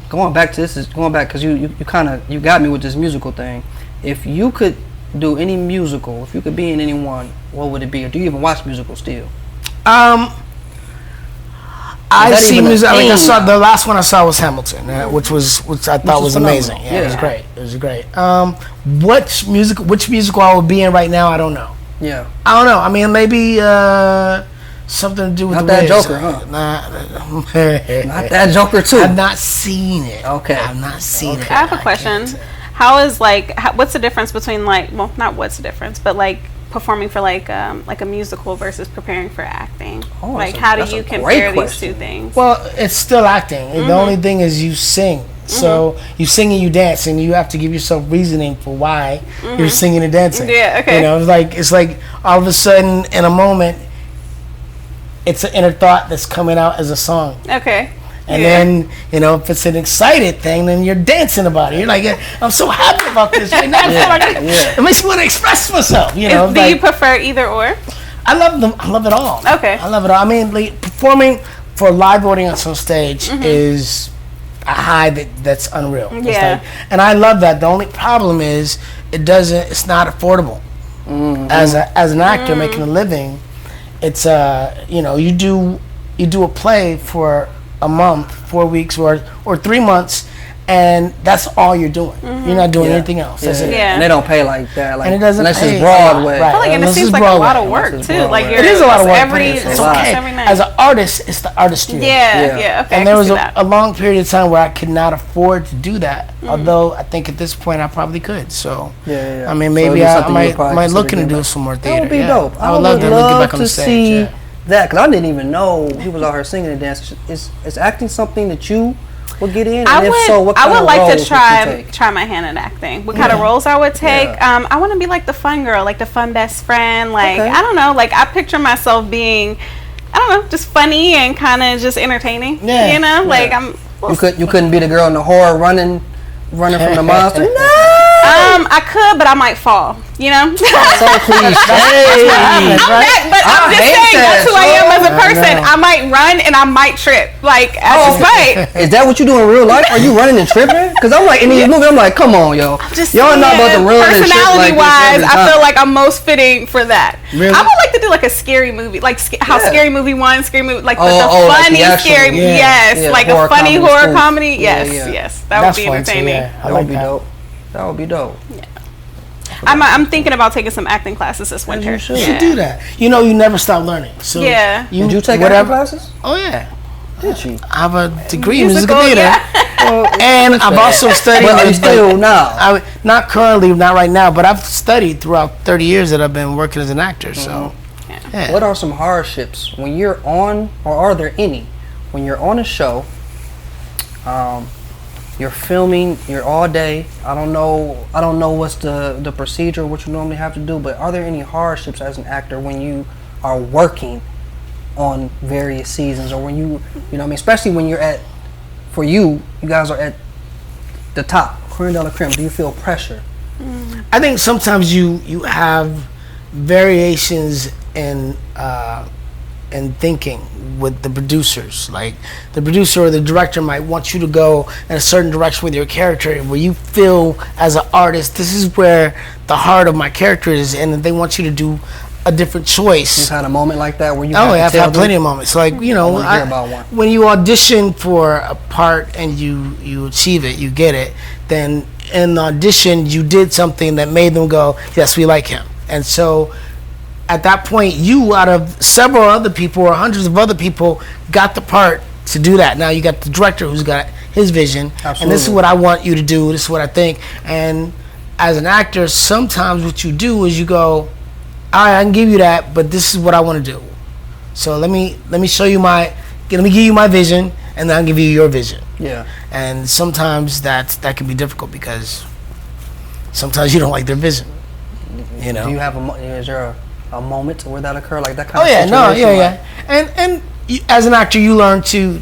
Going back because you got me with this musical thing. If you could do any musical, if you could be in any one, what would it be? Or do you even watch musicals still? I see music. Like I saw the last one I saw was Hamilton, which I thought was amazing. Yeah, it was great. It was great. Which musical I would be in right now? I don't know. Yeah, I don't know. I mean, maybe something to do with not the that Wiz. Joker, huh? Not that Joker too. I've not seen it. Okay, I've not seen it. I have a question. What's the difference between not what's the difference, but performing for a musical versus preparing for acting? How do you compare these two things? Well, it's still acting. The only thing is you sing. So you sing and you dance, and you have to give yourself reasoning for why you're singing and dancing. Yeah, okay. It's like all of a sudden in a moment, it's an inner thought that's coming out as a song. Okay. And then, you know, if it's an excited thing, then you're dancing about it. You're like, I'm so happy about this right now. It makes me want to express myself, you know. Do you prefer either or? I love them. I love it all. Okay. I love it all. I mean, like, performing for a live audience on stage is a high that's unreal. Yeah. And I love that. The only problem is it's not affordable. As an actor making a living, it's you know, you do a play for a month, 4 weeks, or 3 months, and that's all you're doing. You're not doing anything else. And they don't pay like that. Like, and it doesn't unless pay it's Broadway. I feel like, and it seems like a lot of work too. Like it is a lot of work. It's okay. every night. As an artist, it's the artistry. Yeah. Okay. And there was a long period of time where I could not afford to do that. Although I think at this point I probably could. So I mean, maybe I might look into do some more theater. That would be dope. I would love to get back on the stage. That, because I didn't even know he was out here singing and dancing. Is acting something that you would get in? And if so, what kind I would of like roles to try my hand at acting. What kind of roles I would take? I want to be like the fun girl, like the fun best friend. Like, I don't know. Like, I picture myself being, I don't know, just funny and kind of just entertaining. You know, like You couldn't be the girl in the horror running from the monster. No. I could, but I might fall. You know. So cliche. But I'm just saying that's who I am as a person. I might run and I might trip. Like, I just might. Is that what you do in real life? Are you running and tripping? Because I'm like, in these movies, I'm like, come on, yo. Y'all not about to run and trip like this. Personality-wise, I feel like I'm most fitting for that. Really? I would like to do like a scary movie, like how Scary Movie 1, Scary Movie, like the like funny the actual, scary, like a funny horror comedy. Yes, that would be entertaining. That would be dope. That would be dope. Yeah. I'm thinking about taking some acting classes this winter. You should do that. You know, you never stop learning. So Did you take acting classes? Oh yeah. Did you? I have a degree in musical theater, Well, and I've also studied. Well, you still now? Not currently, not right now, but I've studied throughout 30 years that I've been working as an actor. So, What are some hardships when you're on, or are there any, when you're on a show? You're filming, you're all day. I don't know what's the procedure, what you normally have to do, but are there any hardships as an actor when you are working on various seasons, or when you know what I mean, especially when you're for you guys are at the top, creme de la creme, do you feel pressure? I think sometimes you have variations in thinking with the producers. Like the producer or the director might want you to go in a certain direction with your character, where you feel as an artist, this is where the heart of my character is, and they want you to do a different choice. You've had a moment like that where you I've had plenty of moments. Like, you know, about one. When you audition for a part and you achieve it, you get it, then in the audition you did something that made them go, yes, we like him. And so at that point, you, out of several other people or hundreds of other people, got the part to do that. Now you got the director who's got his vision. Absolutely. And this is what I want you to do, this is what I think. And as an actor, sometimes what you do is you go, all right, I can give you that, but this is what I want to do. So let me show you let me give you my vision, and then I'll give you your vision. Yeah. And sometimes that can be difficult because sometimes you don't like their vision. You know. Do you have is there a moment where that occur, like that kind of situation? And you, as an actor, you learn to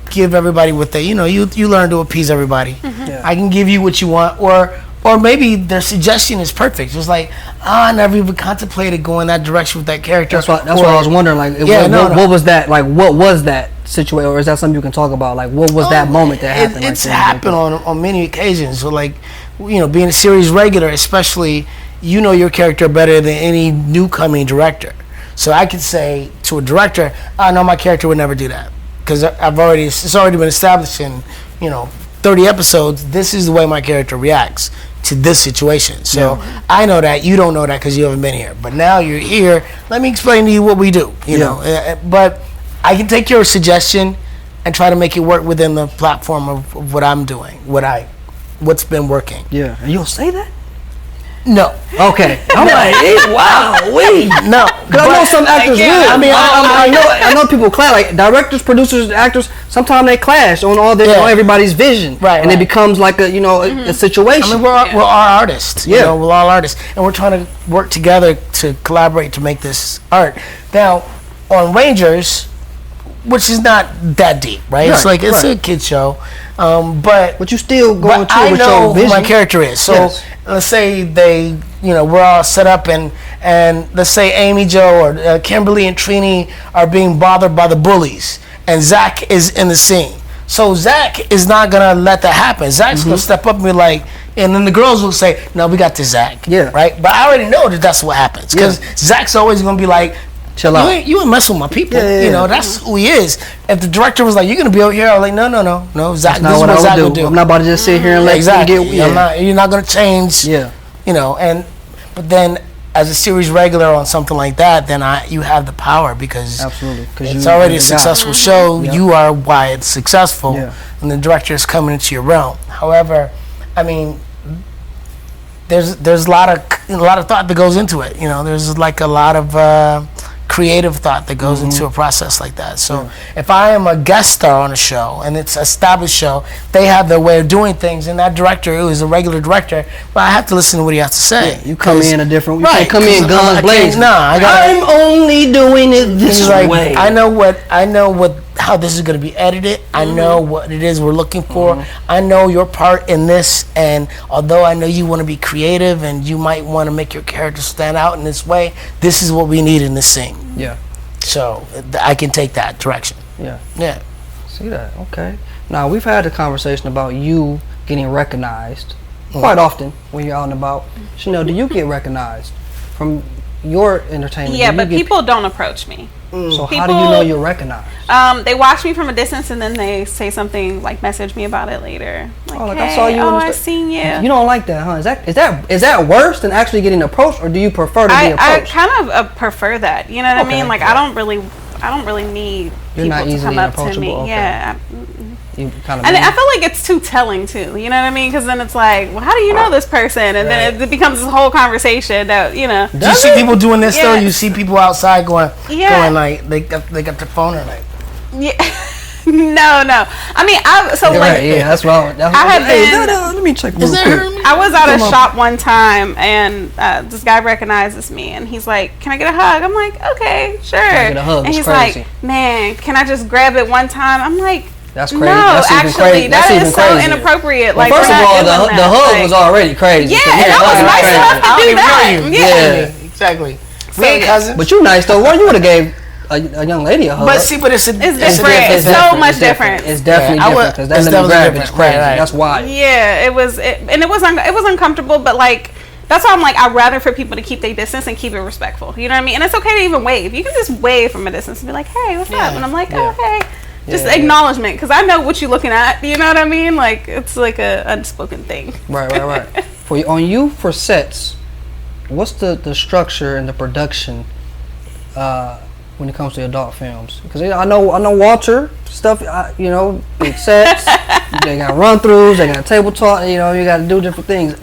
give everybody what they, you learn to appease everybody. Mm-hmm. Yeah. I can give you what you want, or maybe their suggestion is perfect. It's like, I never even contemplated going that direction with that character. That's what I was wondering. Like, what was that? Like, what was that situation, or is that something you can talk about? Like, what was that moment that happened? It's happened on many occasions. So, like, being a series regular, especially, your character better than any new coming director. So I could say to a director, I know my character would never do that, because it's already been established in 30 episodes. This is the way my character reacts to this situation. So I know that you don't know that because you haven't been here. But now you're here. Let me explain to you what we do. You know, but I can take your suggestion and try to make it work within the platform of what I'm doing, what's been working. Yeah, and you'll say that. No. Okay. I'm like, wow, no. Because I know some actors will. I mean, I know people clash. Like directors, producers, actors. Sometimes they clash on on everybody's vision, right? And it becomes like a situation. I mean, we're all artists. We're all artists, and we're trying to work together to collaborate to make this art. Now, on Rangers, which is not that deep, right? It's like it's a kid show, but you still go into I with know your vision. who my character is. So let's say they, we're all set up, and let's say Amy Jo or Kimberly and Trini are being bothered by the bullies, and Zach is in the scene. So Zach is not gonna let that happen. Zach's gonna step up and be like, and then the girls will say, "No, we got this, Zach." Yeah. Right. But I already know that that's what happens because Zach's always gonna be like, chill out. You ain't messing with my people. Yeah. That's who he is. If the director was like, "You're gonna be over here," I was like, "No, Zach. That's This is not what Zach I will would do. do. I'm not about to just sit here and let exactly. you get. You're not gonna change. Yeah. But then as a series regular on something like that, then you have the power because absolutely it's already a successful show. Yep. You are why it's successful, Yeah. and the director is coming into your realm. However, I mean, there's a lot of thought that goes into it. There's like a lot of creative thought that goes into a process like that. So if I am a guest star on a show and it's an established show, they have their way of doing things, and that director who is a regular director, well, I have to listen to what he has to say. Yeah, you come in a different. You Right, can't come in guns blazing. I'm only doing it this way. I know how this is going to be edited. I know what it is we're looking for. I know your part in this, and although I know you want to be creative and you might want to make your character stand out in this way, this is what we need in this scene. Yeah. So I can take that direction. Yeah. Yeah. See that? Okay. Now we've had a conversation about you getting recognized quite often when you're out and about. Chanel, do you get recognized from your entertainment? Yeah, but people don't approach me. So how do you know you're recognized? They watch me from a distance and then they say something like message me about it later. Like, I saw you. I seen you. You don't like that, huh? Is that worse than actually getting approached, or do you prefer to be approached? I kind of prefer that. You know what I mean? Like I don't really need people to come up to me. Okay. Yeah. You kind of. And I feel like it's too telling too. You know what I mean? Because then it's like, well, how do you know this person? And then it becomes this whole conversation that Do you see people doing this though? You see people outside going like they got their phone or like. Yeah. No. I mean, that's wrong. Let me check. I was at a shop one time, and this guy recognizes me, and he's like, "Can I get a hug?" I'm like, "Okay, sure." Get a hug. And he's crazy. like, "Man, can I just grab it one time?" I'm like, "That's crazy." No, that's actually, that is so inappropriate. Well, like, first of all, the hug was already crazy. Yeah, and I was nice enough to do that. Yeah, exactly. We ain't cousins. But you nice though. Well, you would have gave a young lady a hug. But see, it's different. It's so much different. It's definitely different because that little grab is crazy. Right. That's why. Yeah, it was uncomfortable, but like. That's why I'm like, I'd rather for people to keep their distance and keep it respectful. You know what I mean? And it's okay to even wave. You can just wave from a distance and be like, "Hey, what's up?" And I'm like, "Oh, hey." Just acknowledgement, because I know what you're looking at. You know what I mean? Like, it's like a unspoken thing. Right. For sets, what's the structure and the production when it comes to adult films? Because I know Walter stuff. Big sets. They got run throughs. They got table talk. You got to do different things.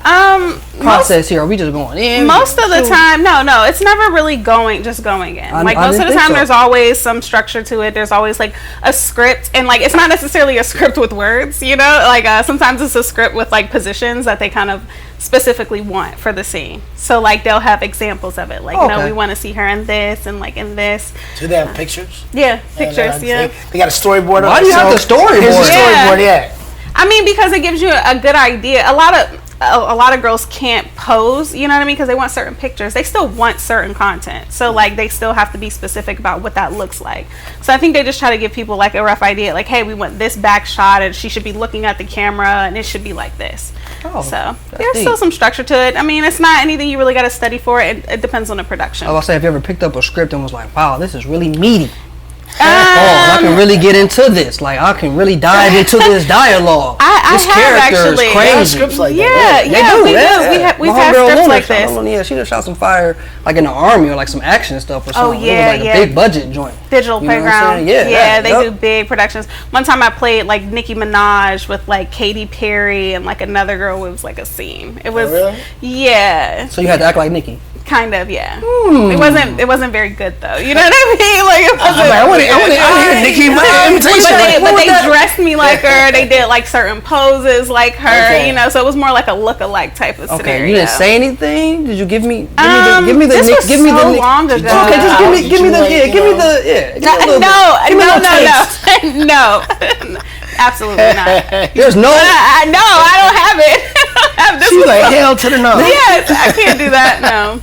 Process here. Are we just going in? Most of the time, no. It's never really going in. Most of the time, there's always some structure to it. There's always like a script, and like it's not necessarily a script with words. Like sometimes it's a script with like positions that they kind of specifically want for the scene. So like they'll have examples of it. Like, no, we want to see her in this and like in this. Do they have pictures? Yeah, pictures. Yeah. They got a storyboard. Why do you have the storyboard? Here's the storyboard. Yeah. I mean, because it gives you a good idea. A lot of girls can't pose, you know what I mean? Because they want certain pictures. They still want certain content. So, like, they still have to be specific about what that looks like. So, I think they just try to give people, like, a rough idea. Like, hey, we want this back shot, and she should be looking at the camera, and it should be like this. So, there's still some structure to it. I mean, it's not anything you really got to study for. It depends on the production. I was say, have you ever picked up a script and was like, wow, this is really meaty? I can really get into this. Like, I can really dive into this dialogue. This character is crazy. Scripts like that. We've had scripts like this. She just shot some fire, like in the army or like some action stuff or something. It was like a big budget joint. Digital Playground. They do big productions. One time I played like Nicki Minaj with like Katy Perry and like another girl. It was like a scene. It was really? Yeah. So you had to act like Nicki. Kind of, yeah. It wasn't very good though. You know what I mean? Like it wasn't. I want to hear Nicki imitation. But they dressed me like her. They did like certain poses like her. Okay. You know, so it was more like a look-alike type of scenario. Okay, you didn't say anything. Did you give me the this was give me so the long ago. Okay, just give me the No, absolutely not. There's no. No, I don't have it. She's like hell to the no. Yes, I can't do that. No.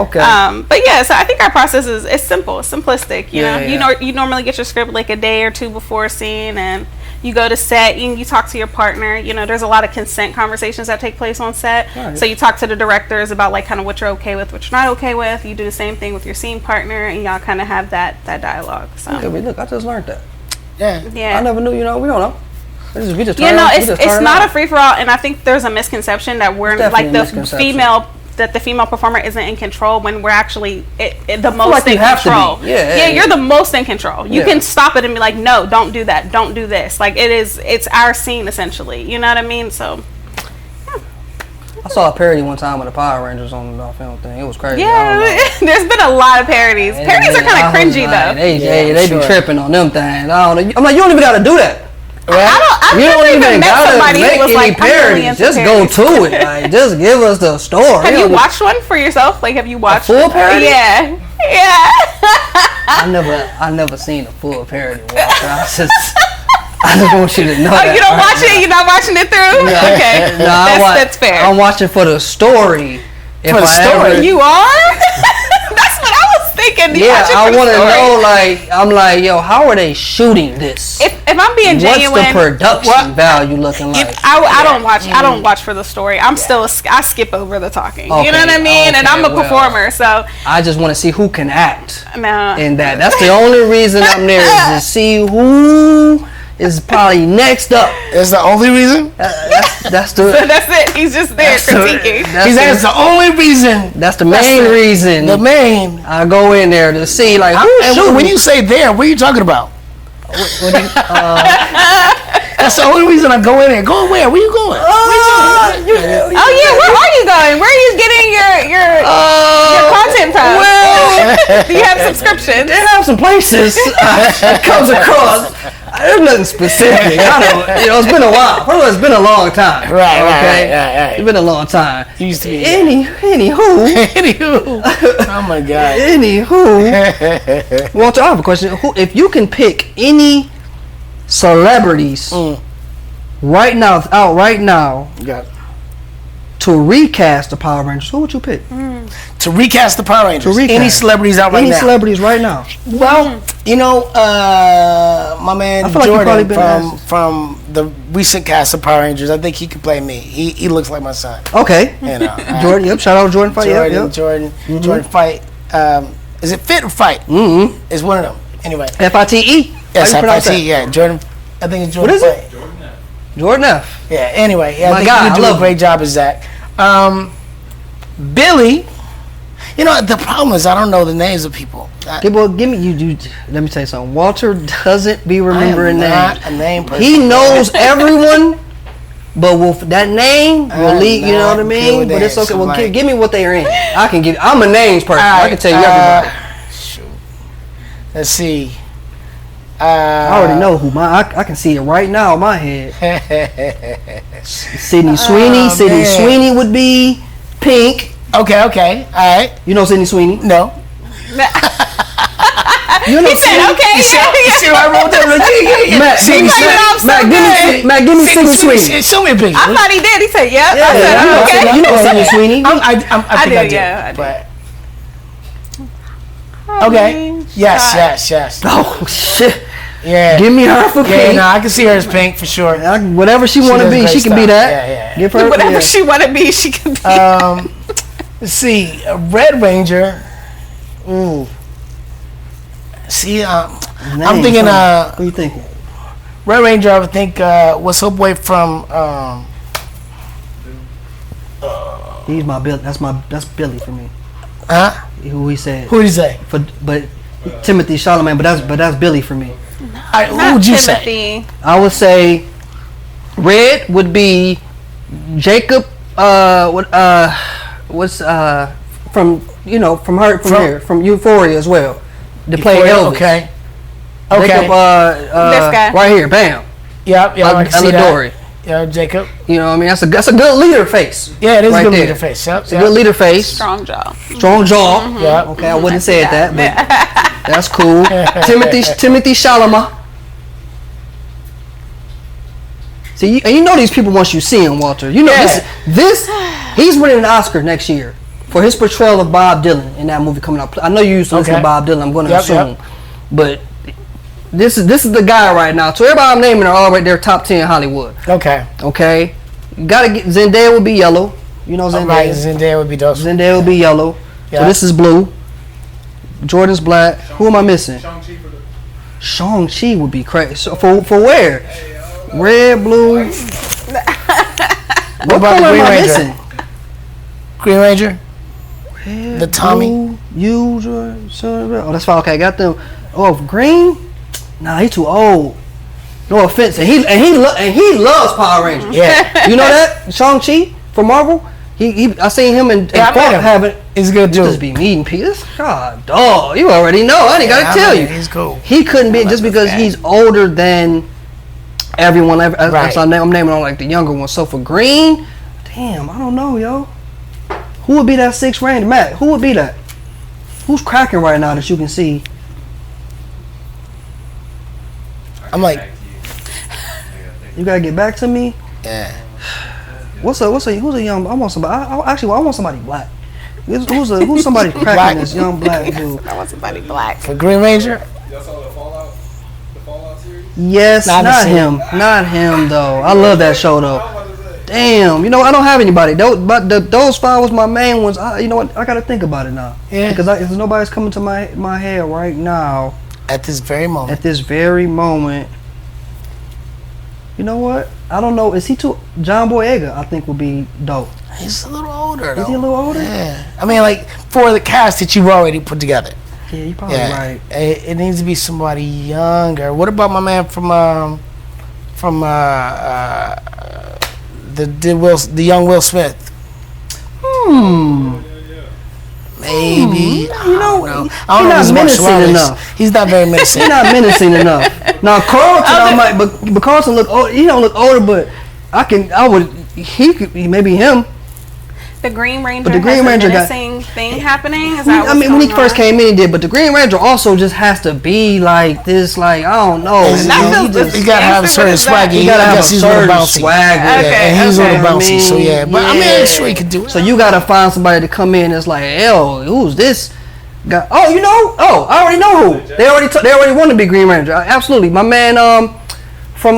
Okay. But yeah, so I think our process is simple, simplistic. You know, Yeah. you normally get your script like a day or two before a scene, and you go to set and you talk to your partner. You know, there's a lot of consent conversations that take place on set. Right. So you talk to the directors about like kind of what you're okay with, what you're not okay with. You do the same thing with your scene partner, and y'all kind of have that dialogue. So Okay, look, I just learned that. yeah. I never knew. You know, we don't know. We just Yeah, turn no, it- we it's just turn it not on. a free for all, and I think there's a misconception that we're Definitely like a the misconception. female performer isn't in control when we're actually the most like you in have to be. control. Yeah, You're the most in control. You Yeah. can stop it and be like, no, don't do that, don't do this. Like it's our scene essentially. You know what I mean? So I saw a parody one time with the Power Rangers on the film thing. It was crazy. I yeah, don't know. there's been a lot of parodies. Parodies are kind of cringy though. They sure. be tripping on them things. I don't know. I'm like, you don't even got to do that. I've You never don't even met gotta somebody make who was any like, I'm really parodies. into Just parodies. go to it. Like, just give us the story. Have you don't- watched one for yourself? Like, have you watched full parody? Yeah. I never seen a full parody. Walter. I just want you to know that. You don't watch it? You're not watching it through? Okay. No, That's fair. I'm watching for the story. For the story? You are? That's what I was thinking. You Yeah, watch it I for the want to story. know. Like, I'm like, yo, how are they shooting this? If I'm being genuine, What's the production value looking like? I don't watch for the story. I skip over the talking. Okay, You know what I mean? And okay, I'm a well. performer, so I just want to see who can act. no. And that's the only reason I'm there is to see who is probably next up. Is the only reason? That's the That's it. He's just there critiquing. That's the only reason. That's the main reason. The main. I go in there to see like who's And shooting. when you say there, what are you talking about? That's the only reason I go in there. Going where? Where you going? Oh yeah, where are you going? Where are you getting your content from? Well, Do you have subscription? they have some places it comes across. There's nothing specific. I don't. It's been a while. First of all, it's been a long time. Right. It's been a long time. Used to be. Anywho. Anywho. Oh my God. Anywho. Walter, I have a question. If you can pick any celebrities right now Yeah. to recast the Power Rangers, who would you pick? To recast the Power Rangers. Any recast. celebrities out right Any now? celebrities right now? Well, you know, my man I feel like you've probably Jordan been from the recent cast of Power Rangers, I think he could play me. He looks like my son. Okay. You know, Jordan, yep. Shout out Jordan Fight. Jordan Yep. Jordan Fight. Is it Fit or Fight? Mm-hmm. It's one of them. Anyway. FITE? Yes, How you pronounce FIT. that? Yeah, Jordan. I think it's Jordan What is Fight. it? Jordan F. Yeah. Anyway, yeah, My I think God, you I do love a great job as Zach. Billy. You know the problem is I don't know the names of people. Well, give me you. Let me tell you something. Walter doesn't be remembering not names. a name person. He knows everyone, but with that name will I'm lead. You know what I not good mean? with But it's names, okay. Well, like- give me what they are in. I can give. I'm a names person. I Alright, can tell you everybody. Shoot. Let's see. I already know who I can see it right now in my head. Sydney Sweeney. Sydney man. Sweeney would be Pink. Okay. All right. You know Sydney Sweeney? No. You know He said, okay, You see what I wrote there? Like, yeah. Matt, Sydney Matt, give me Sydney Sweeney. Show me a picture. I thought he did. He said, yep. I Yeah, said, okay. you know Sydney Sweeney. I think I do, yeah, I do. But okay. Yes. Oh shit! Yeah. Give me her for Yeah, Pink. no, I can see her as Pink for sure. Whatever she want to does be, great she can be stuff. that. Yeah. Give her Whatever yeah. she want to be, she can be. Let's see, a Red Ranger. Ooh. See, I'm Name, thinking. What you thinking? Red Ranger. I would think. What's her boy from? He's my Bill. That's Billy for me. Huh? Who he said? Who did you say? But Timothy Chalamet. But that's Billy for me. Who would you say? Timothy. I would say Red would be Jacob. What's from Euphoria as well. To play Elvis. Okay. Jacob, This guy. right here, bam. Yeah, I can see Aladori. that. Yeah, Jacob. You know what I mean? That's a good leader face. Yeah, it is right a good there. leader face. Yep. It's a good leader face. Strong jaw. Strong jaw. Yeah. Okay, I wouldn't have said that, but that's cool. Timothy Chalamet. See, and you know these people once you see them, Walter. You know this. He's winning an Oscar next year for his portrayal of Bob Dylan in that movie coming up. I know you used to listen to Bob Dylan. I'm going to assume, but this is the guy right now. So everybody I'm naming are all right there, top 10 Hollywood. Okay. You gotta get Zendaya would be yellow. You know Zendaya. Right, Zendaya would be those. Zendaya would be yellow. Yeah. So this is blue. Jordan's black. Who am I missing? Shang-Chi for the... Shang-Chi would be crazy. So for where? Red, blue. What What about color the Green am I Ranger? missing? Green Ranger? Red, The Tommy? blue, you, Jordan, oh, that's fine. Okay, got them. Oh, green? Nah, he's too old. No offense. And he loves Power Rangers. Yeah. You know that? Shang-Chi from Marvel? I seen him in I met him. having. He's a good dude. Just be meeting people. God, dog. You already know. I ain't gotta tell you. He's cool. He couldn't be just because he's older than everyone. Right. So I'm naming on like the younger ones. So for Green, damn, I don't know, yo. Who would be that sixth Ranger? Matt, who would be that? Who's cracking right now that you can see? I'm like, You gotta get back to me. yeah. Who's a young? I want somebody. I want somebody black. Who's somebody cracking this young black dude? I want somebody black. For Green Ranger? Y'all saw the Fallout series? Yes, not him. Not him though. I love that show though. Damn, you know I don't have anybody. Those five was my main ones. You know what? I gotta think about it now. Yeah. Because nobody's coming to my head right now. At this very moment. At this very moment. You know what? I don't know. Is he too? John Boyega, I think, would be dope. He's a little older, though. Is he a little older? Yeah. I mean, like, for the cast that you've already put together. Yeah, you're probably right. It needs to be somebody younger. What about my man from the young Will Smith? Maybe. You know, I don't know. he's not menacing enough. He's not very menacing. He's not menacing enough. Now Carlton, but Carlton look old. He don't look older, but he could be maybe him. The Green Ranger But the Green has Ranger a got- menacing thing happening? Is that I mean, when he first came in, he did. But the Green Ranger also just has to be like this. Like I don't know. He gotta have a certain swag. He gotta have a certain swag. And he's a little You know what I bouncy. So mean? yeah, but I mean, I'm sure he could do it. So you gotta find somebody to come in that's like, hell, who's this guy? Oh, you know? Oh, I already know who. They already want to be Green Ranger. Absolutely, my man from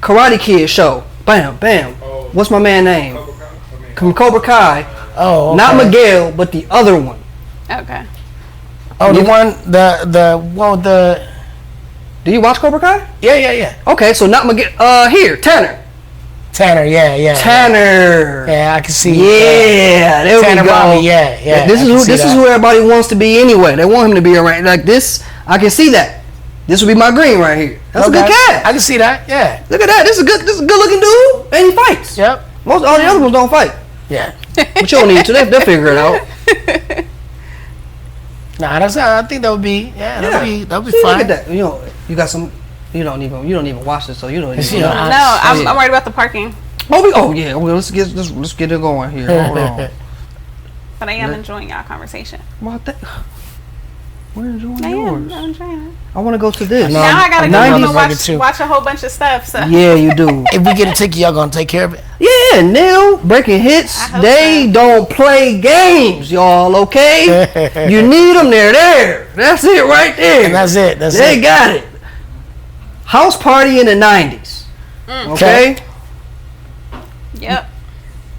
Karate Kid show. Bam, bam. What's my man name? From Cobra Kai. Oh, okay. Not Miguel, but the other one. Okay. Oh, the one with the. Do you watch Cobra Kai? Yeah. Okay, so not Miguel. Here, Tanner. Tanner, yeah. Tanner. Yeah, I can see. Yeah, there Tanner we go. Bobby, yeah. This is who everybody wants to be anyway. They want him to be around like this. I can see that. This would be my Green right here. That's a good cat. I can see that. Yeah. Look at that. This is a good looking dude, and he fights. Yep. Most all the other ones don't fight, Yeah. but you don't need to. They'll figure it out. Nah, I think that would be. Yeah, that would be See, fine. look at that. You know, you got some. You don't even watch this, so you don't even. You know, know. No, I'm worried about the parking. Yeah. Well, let's get it going here. Hold on. But I am enjoying our conversation. We're enjoying I yours. am. I'm enjoying it. I want to go to this. No. Now I gotta go 90s home and record watch a whole bunch of stuff. So Yeah, you do. If we get a ticket, y'all gonna take care of it. Yeah, Neil, breaking hits. I hope They so. don't play games, y'all. Okay, you need them. They're there. That's it right there. And that's it. They got it. House party in the 90s. Okay. yep.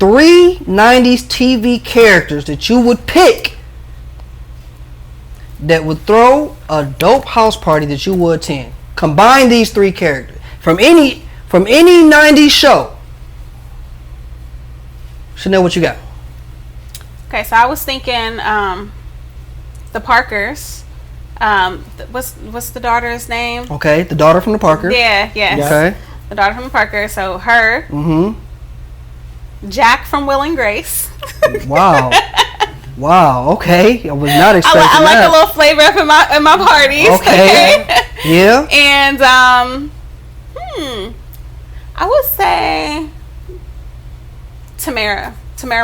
3 90s TV characters that you would pick that would throw a dope house party that you would attend. Combine these 3 characters from any 90s show. Chanell, what you got? Okay, so I was thinking the Parkers. What's the daughter's name? Okay, the daughter from the Parker. Yeah, yes. Okay. The daughter from the Parker. So her, Mm-hmm. Jack from Will and Grace. Wow. Wow. Okay. I was not expecting I like that. a little flavor up in my parties. Okay. Yeah. And I would say Tamara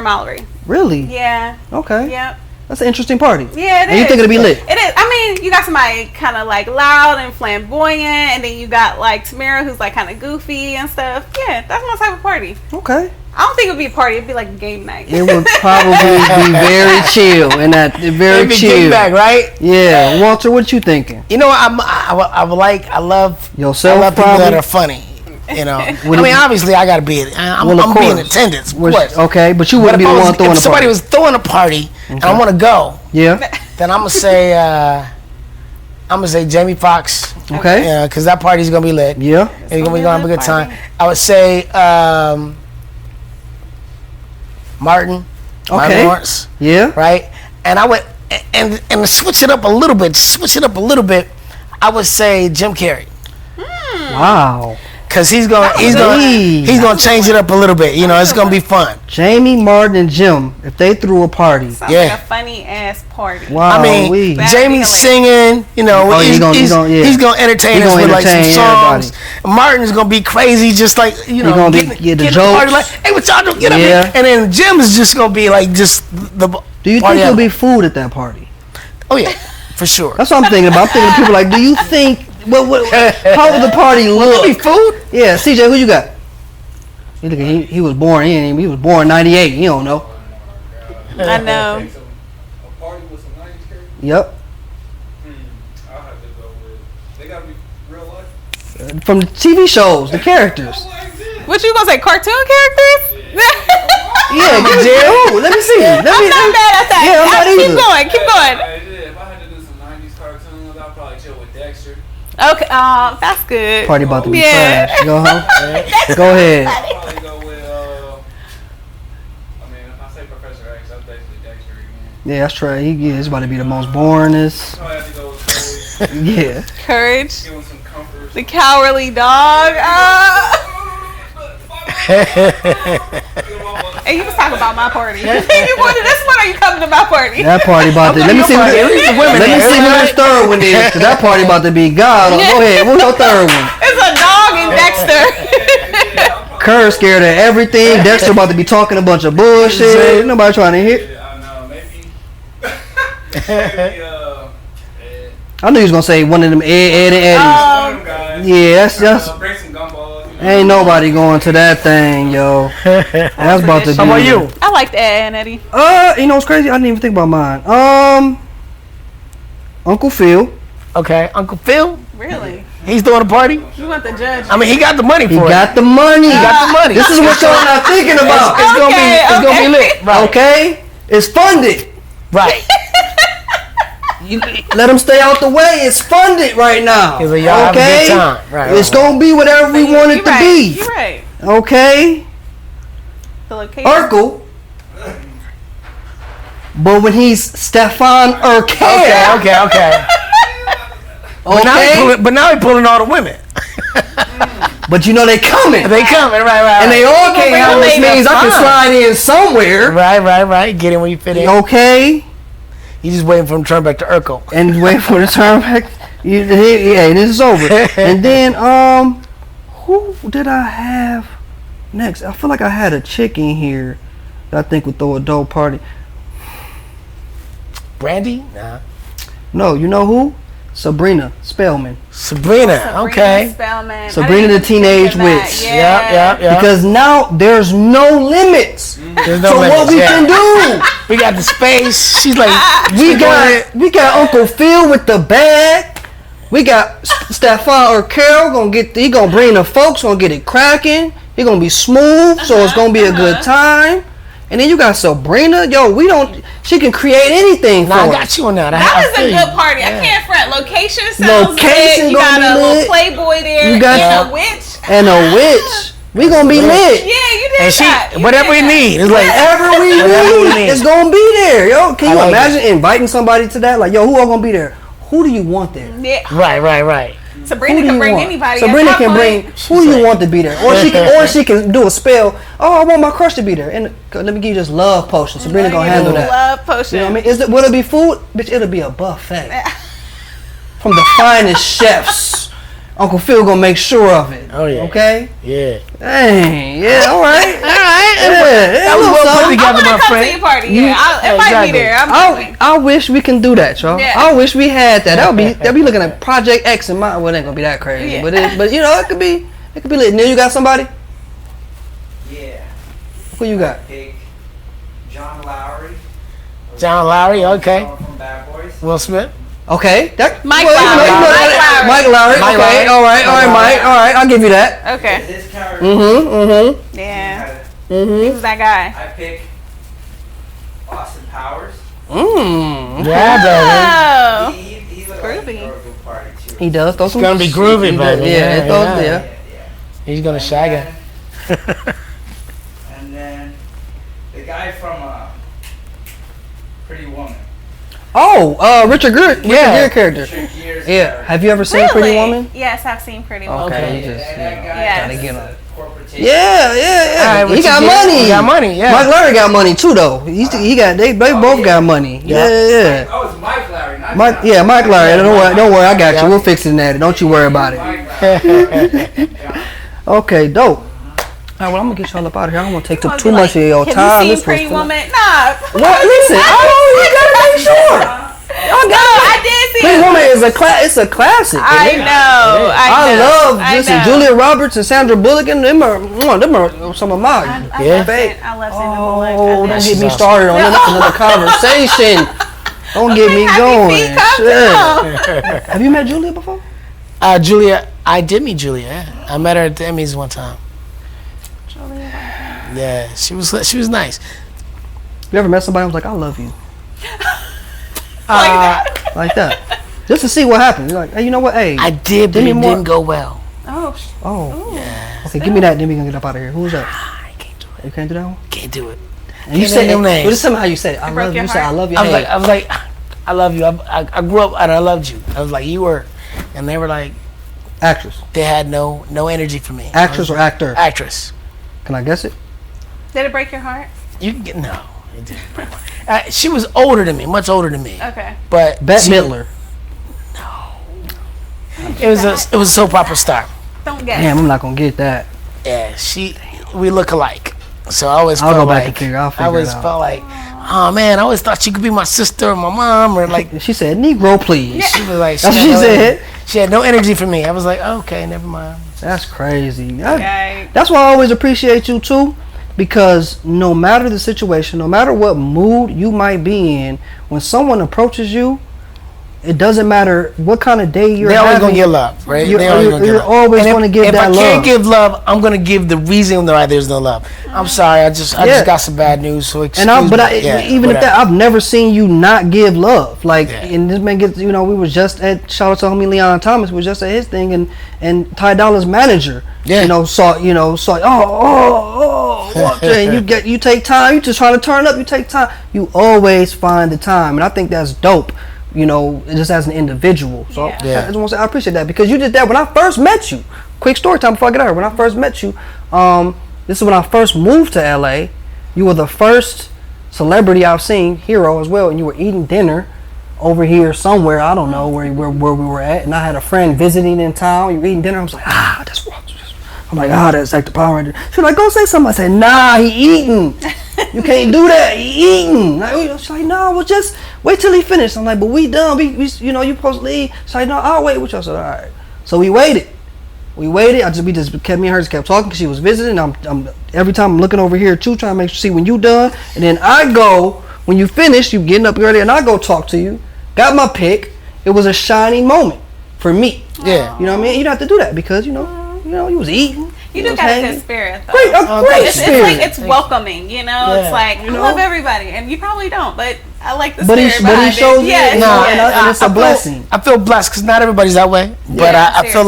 Mallory. Really? Yeah. Okay. Yep. That's an interesting party. Yeah, it and is. you think it'll be lit? It is. I mean, you got somebody kind of like loud and flamboyant, and then you got like Tamara, who's like kind of goofy and stuff. Yeah, that's my type of party. Okay. I don't think it would be a party. It'd be like a game night. It would probably be very chill and very Maybe chill. kick back, right? Yeah, Walter, what you thinking? You know, I love Yourself, I love people probably? that are funny. You know, I Would it mean, be- obviously, I gotta be. I'm Well, of gonna be in course. attendance, of Which- course. okay, but you wouldn't be the one throwing if a somebody party. was throwing a party and I want to go, Yeah. then I'm gonna say Jamie Foxx. Okay. Yeah, because that party's gonna be lit. Yeah. And you're gonna be a gonna have a lit good time. party. I would say Martin Okay. Lawrence, Yeah. right? And I would and to switch it up a little bit. I would say Jim Carrey. Wow. Cause he's gonna change it up a little bit. You know, it's gonna be fun. Jamie, Martin, and Jim, if they threw a party. Sounds Yeah. like a funny ass party. Wow. I mean, we. That- Jamie's singing. You know, Oh, he's gonna entertain He us gonna with like some entertain songs. Martin's gonna be crazy, just like you know, gonna be- getting yeah, the the party jokes. like, hey, what y'all doing? Get up Yeah. here. And then Jim is just gonna be like just the. Do you think party there'll animal. be food at that party? Oh yeah, for sure. That's what I'm thinking about. I'm thinking of people like, do you think, how would the party look? Be food. Yeah, CJ, who you got? He was born he was born 98. You don't know. I know. A party with some 90s characters? Yep. I'll have to go with. They gotta be real life. From the TV shows, the characters. What you gonna say? Cartoon characters? Yeah, Ooh, let me see. I'm not mad at that. Yeah, I'm not keep either. going. Keep going. If I had to do some 90s cartoons, I'd probably chill with Dexter. Okay. That's good. Party about to be Yeah. trash. Go home. Go ahead. I'd probably go with. I mean, if I say Professor X, that's basically Dexter again. Yeah, that's right. It's about to be the most boringest. So I have to go with Courage. Yeah. Courage. Give him some comfort. The cowardly dog. And you was talking about my party. You wanted this one, or you coming to my party? That party about to. Let me see. Let me see who this third one is. 'Cause that party about to be God. Go ahead. What's your third one? It's a dog and Dexter. Kerr scared of everything. Dexter about to be talking a bunch of bullshit. Nobody trying to hear. I know, maybe. Maybe, I knew he was gonna say one of them Ed and Eddie's. one of them guys. Yeah, that's Bring some gumballs. ain't nobody going to that thing, yo. That's about to be. How about you? I liked Ed and Eddie. You know what's crazy? I didn't even think about mine. Uncle Phil. Okay, Uncle Phil. Really? He's doing a party. You want the judge? I mean, he got the money He for it. got the money. He got the money. This is what y'all not thinking about. It's gonna be. It's gonna be lit. Right. Okay, it's funded. Right. You let them stay out the way. It's funded right now. Yeah, but y'all have a okay, good time. Right, it's gonna be whatever we want it to be. You're right. Okay, The location. Urkel. But when he's Stefan Urkel, Okay. But now he pulling all the women. But you know they coming. They coming, right. And they all came out, which means I can slide in somewhere. Right. Get in when you fit in. Okay. You just waiting for him to turn back to Urkel. And wait for the turn back. Yeah, this is over. And then, who did I have next? I feel like I had a chick in here that I think would throw a dope party. Brandy? Nah. No, you know who? Sabrina Spellman. Sabrina. Okay. Spellman. Sabrina the Teenage Witch. Yeah. Because now there's no limits There's no to limits, what we can do. We got the space. She's like, We got Uncle Phil with the bag. We got Stefan or Carol he gonna bring the folks, gonna get it cracking. He gonna be smooth, so it's gonna be a good time. And then you got Sabrina. Yo, she can create anything for I us. got you on that. That was a good party. I can't front. Location sounds Location lit. You gonna got be a little lit. Playboy there. You got and a witch. And a witch. We gonna be lit. Yeah, you did And that. You whatever we did that. need. It's like, Whatever we need, it's gonna be there. Yo, can you I like imagine inviting somebody to that? Like, yo, who all gonna be there? Who do you want there? Yeah. right. Sabrina can bring anybody. Sabrina can bring who you want to be there, or she can do a spell. Oh, I want my crush to be there, and let me give you this love potion. Sabrina gonna handle that. Love potion. You know what I mean? Will it be food? Bitch, it'll be a buffet from the finest chefs. Uncle Phil gonna make sure of it. Oh yeah. Okay. Yeah. Dang. Yeah. All right. That was well put together, my friend. To your party. Yeah, it might be there. I wish we can do that, y'all. Yeah. I wish we had that. That'd be looking at Project X and mine. Well, it ain't gonna be that crazy, Yeah. but you know, it could be lit. Neil, you got somebody? Yeah. Who you got? Pick John Lowry. John Lowry, okay. From Bad Boys. Will Smith. Okay. Mike Lowry. Mike Lowry. Okay. All right, Mike. All right, I'll give you that. Okay. His character. Yeah. Who's that guy? I pick Austin Powers. Yeah, Oh. He's a Groovy. good party too. He does. Throw some. It's gonna be groovy, baby. Yeah. He's gonna shag her. And then the guy from Pretty Woman. Oh, Richard Gere character. Richard Gere's Yeah. character. Have you ever seen Pretty Woman? Yes, I've seen Pretty Woman. Okay. Yeah, You just and that guy Yes. gotta get is him. a corporate Yeah. All right, He got money. He got money. Yeah. Mike Lowry got money too, though. They both got money. Yeah. Oh, it's Mike Lowry, not Mike Lowry. Don't worry, I got you. We'll fix it that. Don't you worry about it. Mike Lowry. Okay, dope. All right, well, I'm gonna get y'all up out of here. I don't want to take I was too much like, of your have time. you This seen Pretty was Woman? Nah. What? Listen, you gotta make sure. I did see Pretty it. Woman is it's a classic. I know. I love I listen, know. Julia Roberts and Sandra Bullock, and them are some of my Yeah. I love Sandra Bullock. Oh, I don't did. get me started on another conversation. Don't get me going. Shit. Have you met Julia before? Julia, I did meet Julia. Yeah. I met her at the Emmys one time. Yeah, she was nice. You ever met somebody who was like, I love you? Like that. Just to see what happens. You're like, hey, you know what? Hey. I did, but give me it more. didn't go well. Oh. Yeah. Okay, give me that, then we're gonna get up out of here. Who was that? I can't do it. You can't do that one? Can't do it. And you Can't said name it. names. Well, just tell me how you said it. I love you. You said, I love you. I was like, I love you. I grew up and I loved you. I was like, you were, and they were like, actress. they had no energy for me. Actress or actor? Actress. Can I guess it? Did it break your heart? You can get no. It didn't break my heart. She was older than me, much older than me. Okay. But Bette Midler. it was a soap opera star. Don't guess. Damn, I'm not gonna get that. Yeah, we look alike. So I always I'll felt go back like and figure. I'll figure I always it out. felt like, oh man, I always thought she could be my sister or my mom or like. She said, "Negro, please." She was like, That's what she said. She had no energy for me. I was like, okay, never mind. That's crazy. Okay. That's why I always appreciate you too, because no matter the situation, no matter what mood you might be in, when someone approaches you, it doesn't matter what kind of day you're They always having. gonna get love, right? You're, They always you're, gonna get you're love. always And going to give if that I love. can't give love, I'm gonna give the reason why there's no love. I'm sorry, I just got some bad news, so excuse me. Even if that, I've never seen you not give love. Like, Yeah. and this man gets, we was just at, shout out to homie Leon Thomas, was just at his thing, and Ty Dolla's manager, saw, and you take time, you just trying to turn up, you take time, you always find the time, and I think that's dope. Just as an individual. So I just want to say I appreciate that, because you did that when I first met you. Quick story time before I get out here. When I first met you, this is when I first moved to LA. You were the first celebrity I've seen, hero as well, and you were eating dinner over here somewhere. I don't know where we were at, and I had a friend visiting in town. You were eating dinner. I was like, that's what. I'm like, that's like the power. She's like, go say something. I said, nah, he eating. You can't do that. He eating. She's like, no, well, just wait till he finished. I'm like, but we done. We you supposed to leave. She's like, no, I'll wait with you. I said, all right. So we waited. Me and her just kept talking because she was visiting. I'm every time I'm looking over here too, trying to make sure see when you done, and then I go when you finish. You getting up early, and I go talk to you. Got my pick. It was a shining moment for me. Yeah. You know what I mean? You don't have to do that because you was eating. You just got a good spirit, though. Great spirit. It's welcoming, It's like, I love everybody, and you probably don't, but I like the but spirit he behind shows it. you, Yeah, and it's a blessing. I feel blessed because not everybody's that way, but I feel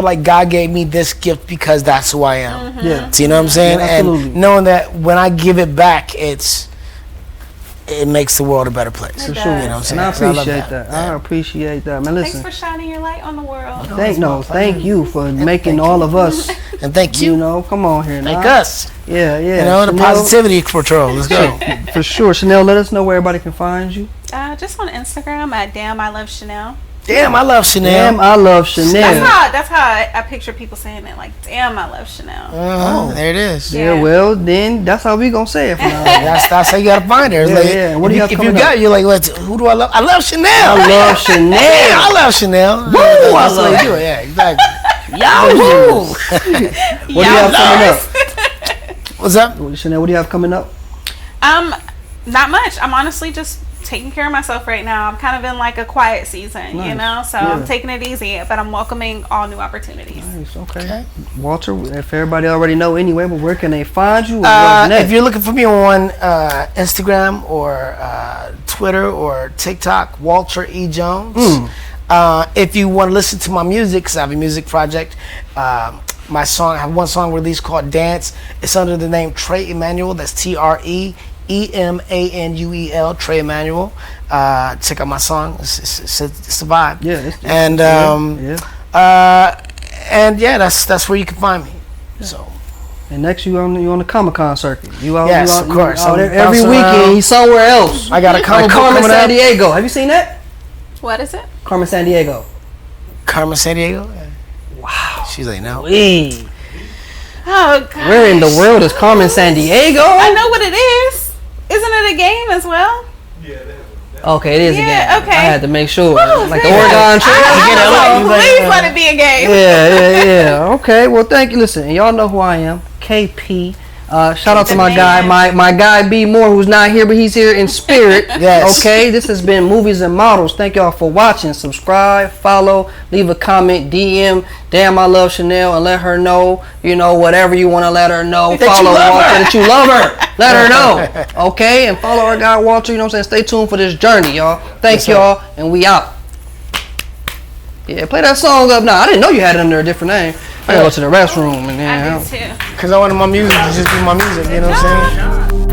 like God gave me this gift because that's who I am. Yeah. So you know what I'm saying? Yeah, absolutely. And knowing that when I give it back, it's it makes the world a better place. For It sure. does. You know what I'm saying? And I So love appreciate that. Yeah. I appreciate that, man. Thanks Listen, for shining your light on the world. thank you for making thank all you. of us. And thank You you. know, come on here now. Thank us. Yeah, yeah. You know, the Chanell, positivity patrol. Let's go. For sure. Chanel, let us know where everybody can find you. Just on Instagram at Damn I Love Chanel. Damn, I love Chanel. Damn, I love Chanel. That's how I picture people saying it. Like, damn, I love Chanel. There it is. Yeah, Yeah. well, then that's how we gonna say it from now on. That's how you gotta find her. It's Yeah, like, yeah. What do you have if coming you got, up? you're like, who do I love? I love Chanel. I love Chanel. Yeah, I love Chanel. Woo, That's I the love way it. you do it. Yeah, exactly. What do you have coming up? What's up? Chanel, what do you have coming up? Not much. I'm honestly just taking care of myself right now. I'm kind of in like a quiet season, you Nice. know, so Yeah. I'm taking it easy, but I'm welcoming all new opportunities. Nice, okay. Walter, if everybody already know anyway, but where can they find you? What's next? If you're looking for me on Instagram or Twitter or TikTok, Walter E. Jones. If you want to listen to my music, because I have a music project, my song, I have one song released called Dance. It's under the name Trey Emanuel. That's TREEMANUEL, Trey Emanuel. Check out my song. It's a vibe. Yeah, And that's where you can find me. So. And next, you on the Comic-Con circuit. You out? Yes, you out, of course. You out I'm there every bouncing weekend. around. He's somewhere else. I got a comic like book Carmen coming San out. Diego. Have you seen that? What is it? Carmen San Diego. Carmen San Diego. Wow. She's like, no. Wee. Oh, God. Where in the world is Carmen San Diego? I know what it is. Isn't it a game as well? Okay, it is a game. Yeah, okay. I had to make sure. Woo, Like the thank Oregon you. Trail. I was like, please Yeah. let it be a game. Yeah. Okay. Well, thank you. Listen, and y'all know who I am. KP. Shout out to my guy, my guy B Moore, who's not here, but he's here in spirit. Yes. Okay. This has been Movies and Models. Thank y'all for watching. Subscribe, follow, leave a comment, DM. Damn, I love Chanel, and let her know. You know, whatever you want to let her know. That Follow you love Walter, her. that you love her. Let her know. Okay, and follow our guy Walter. You know what I'm saying? Stay tuned for this journey, y'all. Thank y'all, and we out. Yeah, play that song up now. I didn't know you had it under a different name. I gotta go to the restroom and then. I do too. Because I wanted my music to just be my music, you know what I'm saying?